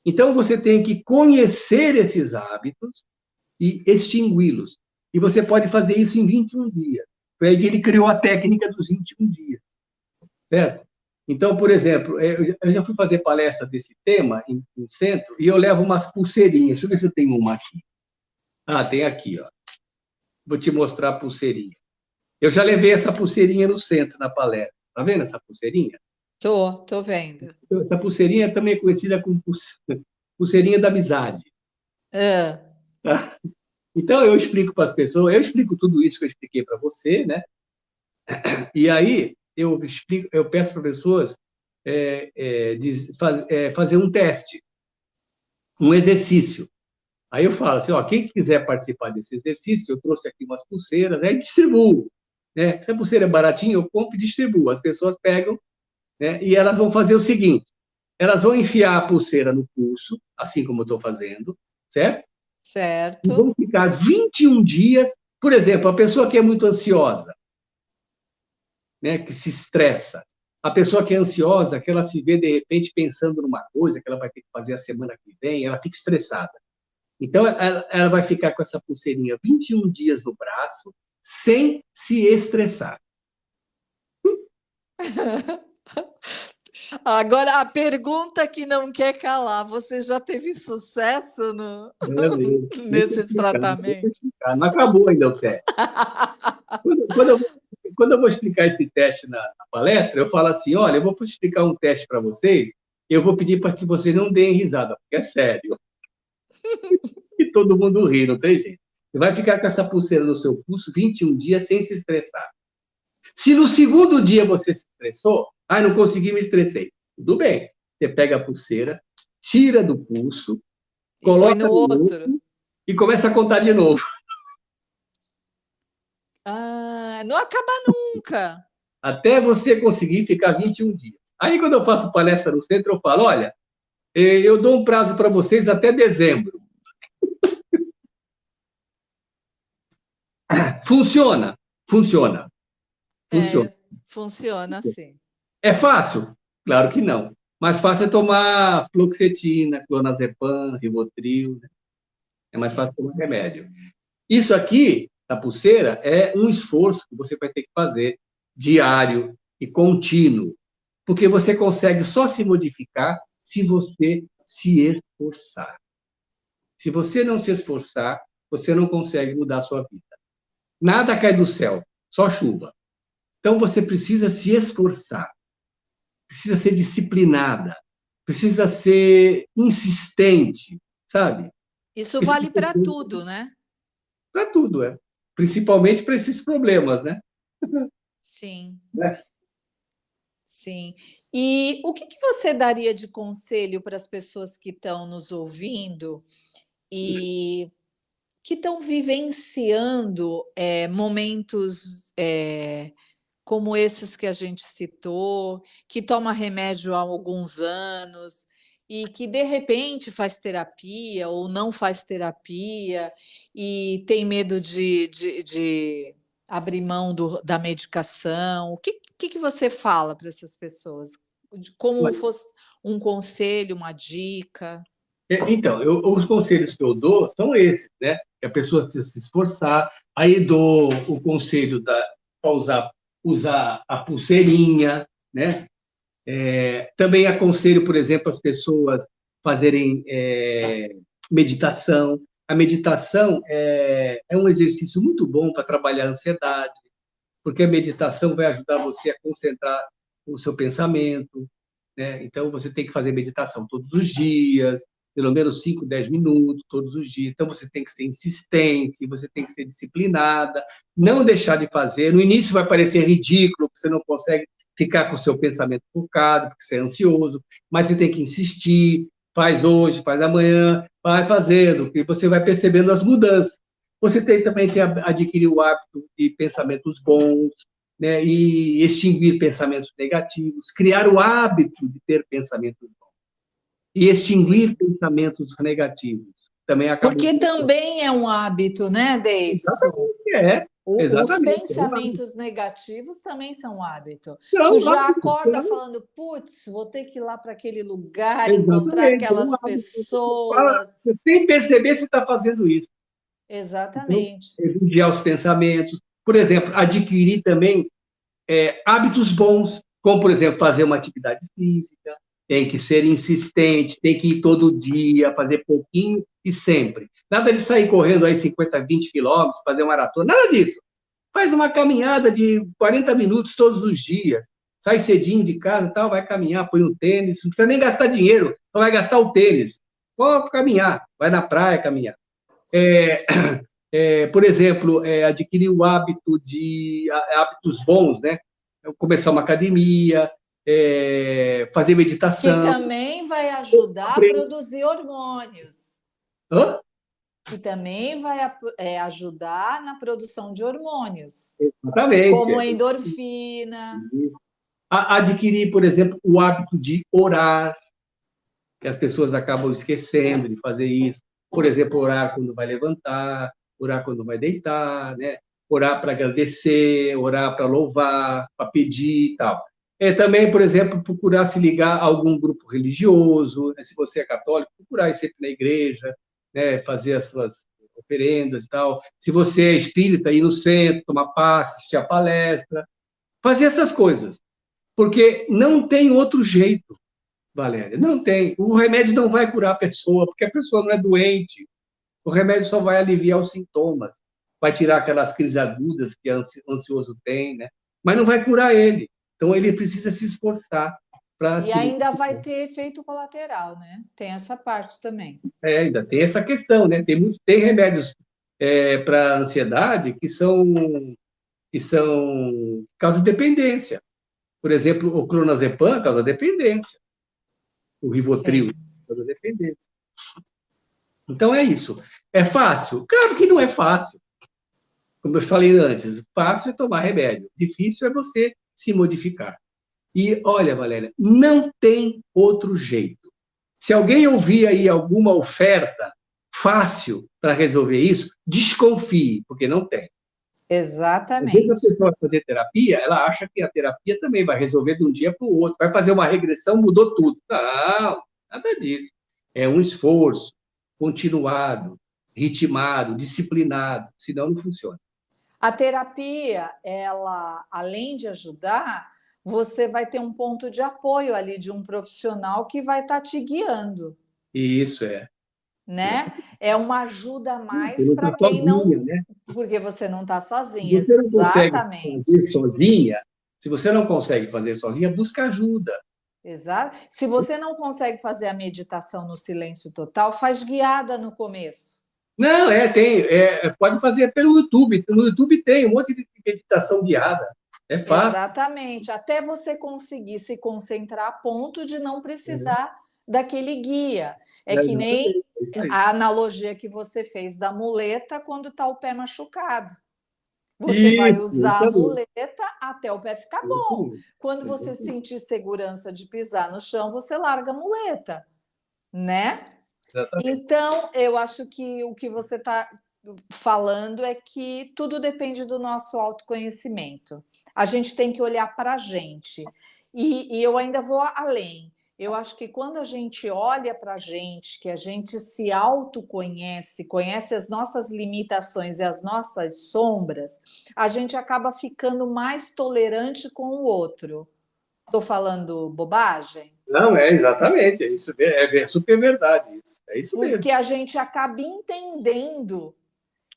Então, você tem que conhecer esses hábitos e extingui-los. E você pode fazer isso em 21 dias. Foi aí que ele criou a técnica dos 21 dias, certo? Então, por exemplo, eu já fui fazer palestra desse tema em centro e eu levo umas pulseirinhas. Deixa eu ver se eu tenho uma aqui. Ah, tem aqui, ó. Vou te mostrar a pulseirinha. Eu já levei essa pulseirinha no centro, na palestra. Tá vendo essa pulseirinha? Tô vendo. Essa pulseirinha também é conhecida como pulseirinha da amizade. Hã. Tá? Então, eu explico para as pessoas, eu explico tudo isso que eu expliquei para você, né? E aí, eu peço para pessoas fazer um teste, um exercício. Aí eu falo assim, ó, quem quiser participar desse exercício, eu trouxe aqui umas pulseiras, aí distribuo. Né? Se a pulseira é baratinha, eu compro e distribuo. As pessoas pegam, né, e elas vão fazer o seguinte, elas vão enfiar a pulseira no pulso, assim como eu estou fazendo, certo? E vão Certo. ficar 21 dias. Por exemplo, a pessoa que é muito ansiosa, né, que se estressa, a pessoa que é ansiosa, que ela se vê, de repente, pensando numa coisa que ela vai ter que fazer a semana que vem, ela fica estressada. Então, ela vai ficar com essa pulseirinha 21 dias no braço, sem se estressar. Agora a pergunta que não quer calar, você já teve sucesso no É mesmo. Deixa eu nesse explicar, deixa eu tratamento? explicar. Não acabou ainda o teste. Quando eu vou explicar esse teste na palestra, eu falo assim: olha, eu vou explicar um teste para vocês, eu vou pedir para que vocês não deem risada, porque é sério. E todo mundo ri, não tem jeito. Você vai ficar com essa pulseira no seu pulso 21 dias sem se estressar. Se no segundo dia você se estressou, não consegui, me estressei. Tudo bem. Você pega a pulseira, tira do pulso, E põe coloca no no outro. outro e começa a contar de novo. Ah, não acaba nunca. Até você conseguir ficar 21 dias. Aí, quando eu faço palestra no centro, eu falo: olha, eu dou um prazo para vocês até dezembro. Funciona? Funciona. Funciona. É, funciona assim. É fácil? Claro que não. Mais fácil é tomar fluoxetina, clonazepam, Rivotril, né? É mais fácil Sim. tomar remédio. Isso aqui, da pulseira, é um esforço que você vai ter que fazer diário e contínuo, porque você consegue só se modificar se você se esforçar. Se você não se esforçar, você não consegue mudar a sua vida. Nada cai do céu, só chuva. Então você precisa se esforçar. precisa ser disciplinada, precisa ser insistente, sabe? Isso Precisa vale para ser tudo, né? para tudo, é. Principalmente para esses problemas, né? Sim, Né? sim. E o que você daria de conselho para as pessoas que estão nos ouvindo e que estão vivenciando momentos como esses que a gente citou, que toma remédio há alguns anos e que de repente faz terapia ou não faz terapia e tem medo de abrir mão da medicação. O que você fala para essas pessoas? Como fosse um conselho, uma dica? Então, os conselhos que eu dou são esses, né? Que a pessoa precisa se esforçar. Aí dou o conselho para usar a pulseirinha, né? Também aconselho, por exemplo, as pessoas fazerem meditação. A meditação é um exercício muito bom para trabalhar a ansiedade, porque a meditação vai ajudar você a concentrar o seu pensamento, né? Então, você tem que fazer meditação todos os dias, pelo menos 5, 10 minutos todos os dias. Então, você tem que ser insistente, você tem que ser disciplinada, não deixar de fazer. No início vai parecer ridículo, porque você não consegue ficar com o seu pensamento focado, porque você é ansioso, mas você tem que insistir, faz hoje, faz amanhã, vai fazendo, e você vai percebendo as mudanças. Você tem também que adquirir o hábito de pensamentos bons, né, e extinguir pensamentos negativos, criar o hábito de ter pensamentos bons e extinguir Sim. pensamentos negativos. Também acabou. Porque também é um hábito, né, Davidson? Exatamente, é. Os Exatamente. É um hábito. pensamentos negativos também são hábito. Tu São já hábitos, acorda falando, putz, vou ter que ir lá para aquele lugar, encontrar exatamente, é um aquelas hábito. Você fala, pessoas. você sem perceber se está fazendo isso. Então, Exatamente. vigiar os pensamentos. Por exemplo, adquirir também hábitos bons, como, por exemplo, fazer uma atividade física, tem que ser insistente, tem que ir todo dia, fazer pouquinho e sempre. Nada de sair correndo aí 50, 20 quilômetros, fazer uma maratona, nada disso. Faz uma caminhada de 40 minutos todos os dias. Sai cedinho de casa, tal, vai caminhar, põe o tênis, não precisa nem gastar dinheiro, só vai gastar o tênis. Pode caminhar, vai na praia caminhar. É, por exemplo, adquirir o hábito de hábitos bons, né? Começar uma academia, fazer Que meditação. também vai ajudar a produzir hormônios. Hã? Que também vai ajudar na produção de hormônios, Exatamente. como a endorfina. Adquirir, por exemplo, o hábito de orar, que as pessoas acabam esquecendo de fazer isso. Por exemplo, orar quando vai levantar, orar quando vai deitar, né? Orar para agradecer, orar para louvar, para pedir e tal. Também, por exemplo, procurar se ligar a algum grupo religioso, né? Se você é católico, procurar ir sempre na igreja, né? Fazer as suas oferendas e tal. Se você é espírita, ir no centro, tomar passe, assistir a palestra, fazer essas coisas, porque não tem outro jeito. Valéria, não tem. O remédio não vai curar a pessoa, porque a pessoa não é doente. O remédio só vai aliviar os sintomas, vai tirar aquelas crises agudas que o ansioso tem, né? Mas não vai curar ele. Então, ele precisa se esforçar para E se ainda vai modificar. ter efeito colateral, né? Tem essa parte também. Ainda tem essa questão, né? Tem remédios para ansiedade que causam dependência. Por exemplo, o clonazepam causa dependência. O Rivotril Sim. causa dependência. Então é isso. É fácil? Claro que não é fácil. Como eu falei antes, fácil é tomar remédio, difícil é você se modificar. E olha, Valéria, não tem outro jeito. Se alguém ouvir aí alguma oferta fácil para resolver isso, desconfie, porque não tem. Às vezes a Exatamente. pessoa vai fazer terapia, ela acha que a terapia também vai resolver de um dia para o outro, vai fazer uma regressão, mudou tudo. Não, nada disso. É um esforço continuado, ritmado, disciplinado, senão não funciona. A terapia, ela, além de ajudar, você vai ter um ponto de apoio ali de um profissional que vai estar te guiando, Isso é. né? É uma ajuda a Você mais não para está quem sozinha, não. né? Porque você não está Se sozinha, você não consegue exatamente. fazer sozinha, se você não consegue fazer sozinha, busca ajuda. Exato. Se você não consegue fazer a meditação no silêncio total, faz guiada no começo. Não, pode fazer pelo YouTube. No YouTube tem um monte de meditação guiada. É fácil. Exatamente. Até você conseguir se concentrar a ponto de não precisar daquele guia. É que nem Exatamente. É isso aí. a analogia que você fez da muleta quando está o pé machucado. Você vai usar Isso a aí. muleta até o pé ficar Isso bom. aí. Quando você Exatamente. sentir segurança de pisar no chão, você larga a muleta, né? Exatamente. Então, eu acho que o que você está falando é que tudo depende do nosso autoconhecimento. A gente tem que olhar para a gente. E eu ainda vou além. Eu acho que quando a gente olha para a gente, que a gente se autoconhece, conhece as nossas limitações e as nossas sombras, a gente acaba ficando mais tolerante com o outro. Estou falando bobagem? Não, exatamente. É isso. É super verdade isso. É isso mesmo. Porque a gente acaba entendendo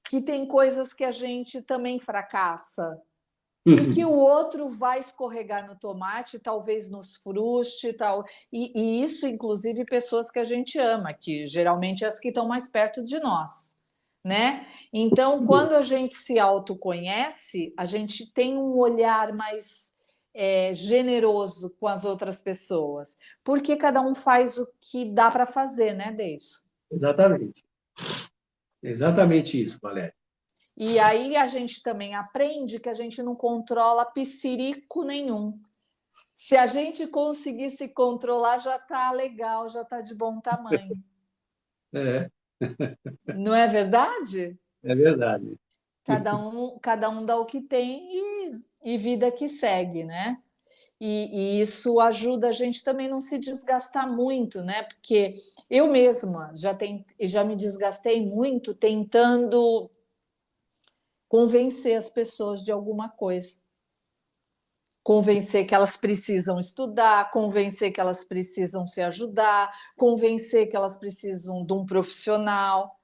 que tem coisas que a gente também fracassa e que o outro vai escorregar no tomate, talvez nos frustre, tal. E isso, inclusive, pessoas que a gente ama, que geralmente é as que estão mais perto de nós, né? Então, quando a gente se autoconhece, a gente tem um olhar mais generoso com as outras pessoas, porque cada um faz o que dá para fazer, né, Deus? Exatamente. Exatamente isso, Valéria. E aí a gente também aprende que a gente não controla psirico nenhum. Se a gente conseguir se controlar, já está legal, já está de bom tamanho. É, Não é verdade? é verdade. Cada um dá o que tem e vida que segue, né? E isso ajuda a gente também não se desgastar muito, né? Porque eu mesma já me desgastei muito tentando convencer as pessoas de alguma coisa. Convencer que elas precisam estudar, convencer que elas precisam se ajudar, convencer que elas precisam de um profissional.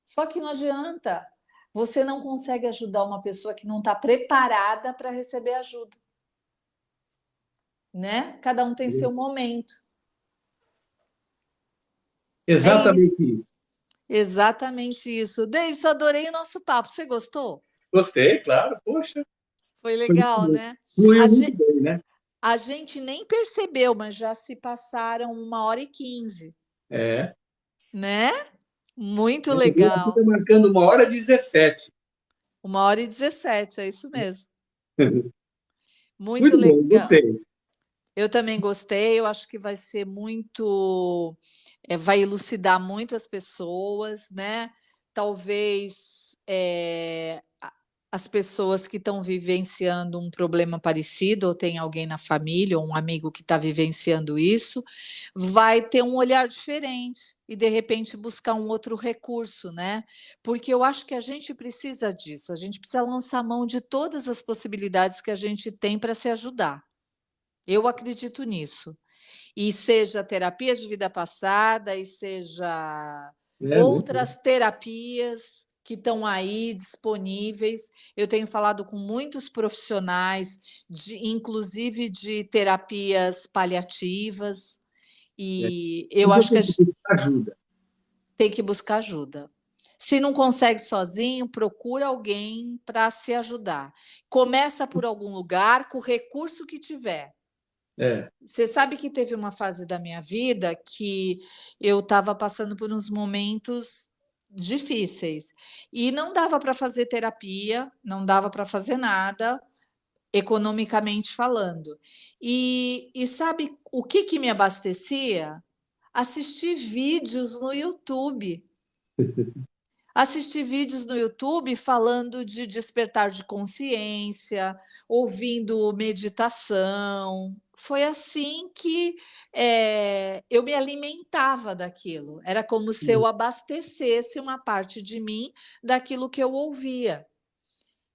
Só que não adianta. Você não consegue ajudar uma pessoa que não está preparada para receber ajuda, né? Cada um tem seu momento. É isso, Exatamente isso. exatamente isso. Davidson, adorei o nosso papo. Você gostou? Gostei, claro. Poxa, Foi foi muito legal, bom. né? A Fluiu muito gente, bem, né? a gente nem percebeu, mas já se passaram 1h15, É. né? Muito Eu vi aqui, está legal. marcando 1h17. 1h17, é isso mesmo. Muito Muito bom, legal. gostei. Eu também gostei, eu acho que vai ser muito, vai elucidar muito as pessoas, né? Talvez as pessoas que estão vivenciando um problema parecido, ou tem alguém na família, ou um amigo que está vivenciando isso, vai ter um olhar diferente e, de repente, buscar um outro recurso, né? Porque eu acho que a gente precisa disso, a gente precisa lançar mão de todas as possibilidades que a gente tem para se ajudar. Eu acredito nisso. E seja terapia de vida passada, e seja Muito bom. outras terapias que estão aí disponíveis. Eu tenho falado com muitos profissionais, inclusive de terapias paliativas, É. e eu Tudo acho que a tem gente que ajuda. tem que buscar ajuda. Se não consegue sozinho, procura alguém para se ajudar. Começa por algum lugar, com o recurso que tiver. É. Você sabe que teve uma fase da minha vida que eu estava passando por uns momentos difíceis e não dava para fazer terapia, não dava para fazer nada, economicamente falando. E sabe o que que me abastecia? Assistir vídeos no YouTube. Assistir vídeos no YouTube falando de despertar de consciência, ouvindo meditação. Foi assim que eu me alimentava daquilo. Era como se eu abastecesse uma parte de mim daquilo que eu ouvia.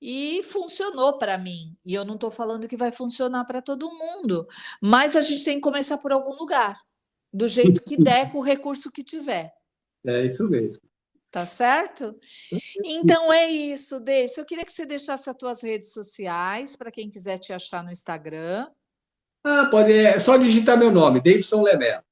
E funcionou para mim. E eu não estou falando que vai funcionar para todo mundo, mas a gente tem que começar por algum lugar, do jeito que der, com o recurso que tiver. É isso mesmo. Tá certo? Então é isso, Davidson. Eu queria que você deixasse as tuas redes sociais para quem quiser te achar no Instagram. Ah, pode, é só digitar meu nome, Davidson Lemela.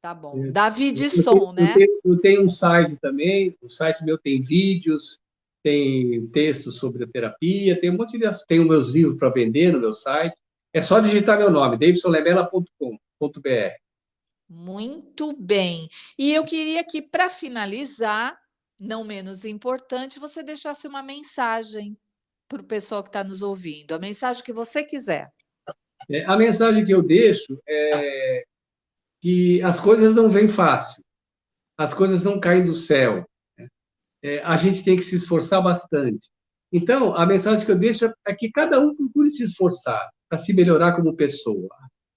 Tá bom. É. Eu tenho, Davidson, eu né? tenho- eu tenho um site também, o site meu tem vídeos, tem textos sobre a terapia, tem um monte de tem os meus livros para vender no meu site. É só digitar meu nome, davidsonlemela.com.br. Muito bem. E eu queria que, para finalizar, não menos importante, você deixasse uma mensagem para o pessoal que está nos ouvindo, a mensagem que você quiser. A mensagem que eu deixo é que as coisas não vêm fácil, as coisas não caem do céu. A gente tem que se esforçar bastante. Então, a mensagem que eu deixo é que cada um procure se esforçar para se melhorar como pessoa.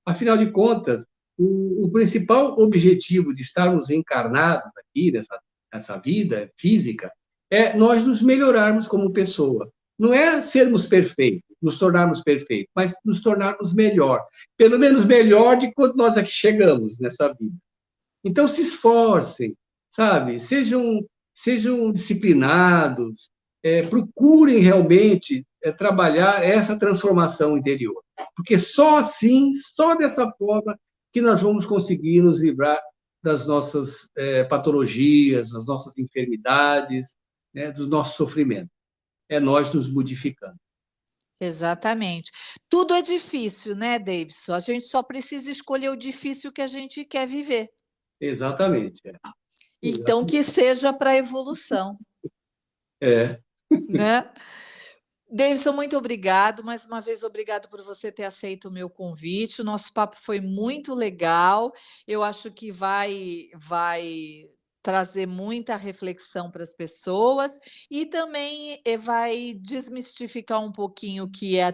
Afinal de contas, o principal objetivo de estarmos encarnados aqui nessa vida física é nós nos melhorarmos como pessoa. Não é sermos perfeitos, nos tornarmos perfeitos, mas nos tornarmos melhor. Pelo menos melhor de quando nós aqui chegamos nessa vida. Então, se esforcem, sabe? Sejam disciplinados, procurem realmente trabalhar essa transformação interior. Porque só assim, só dessa forma, que nós vamos conseguir nos livrar das nossas patologias, das nossas enfermidades, né, do nosso sofrimento. É nós nos modificando. Exatamente. Tudo é difícil, né, Davidson? A gente só precisa escolher o difícil que a gente quer viver. Exatamente. Então, que seja para a evolução, É. né? Davidson, muito obrigado. Mais uma vez, obrigado por você ter aceito o meu convite. O nosso papo foi muito legal. Eu acho que vai trazer muita reflexão para as pessoas e também vai desmistificar um pouquinho o que é a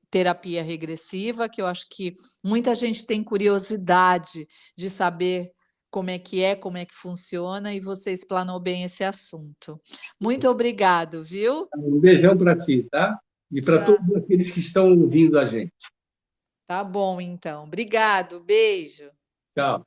terapia regressiva, que eu acho que muita gente tem curiosidade de saber como é que funciona, e você explanou bem esse assunto. Muito obrigado, viu? Um beijão para ti, tá? E para Tchau. todos aqueles que estão ouvindo a gente. Tá bom, então. Obrigado, beijo. Tchau.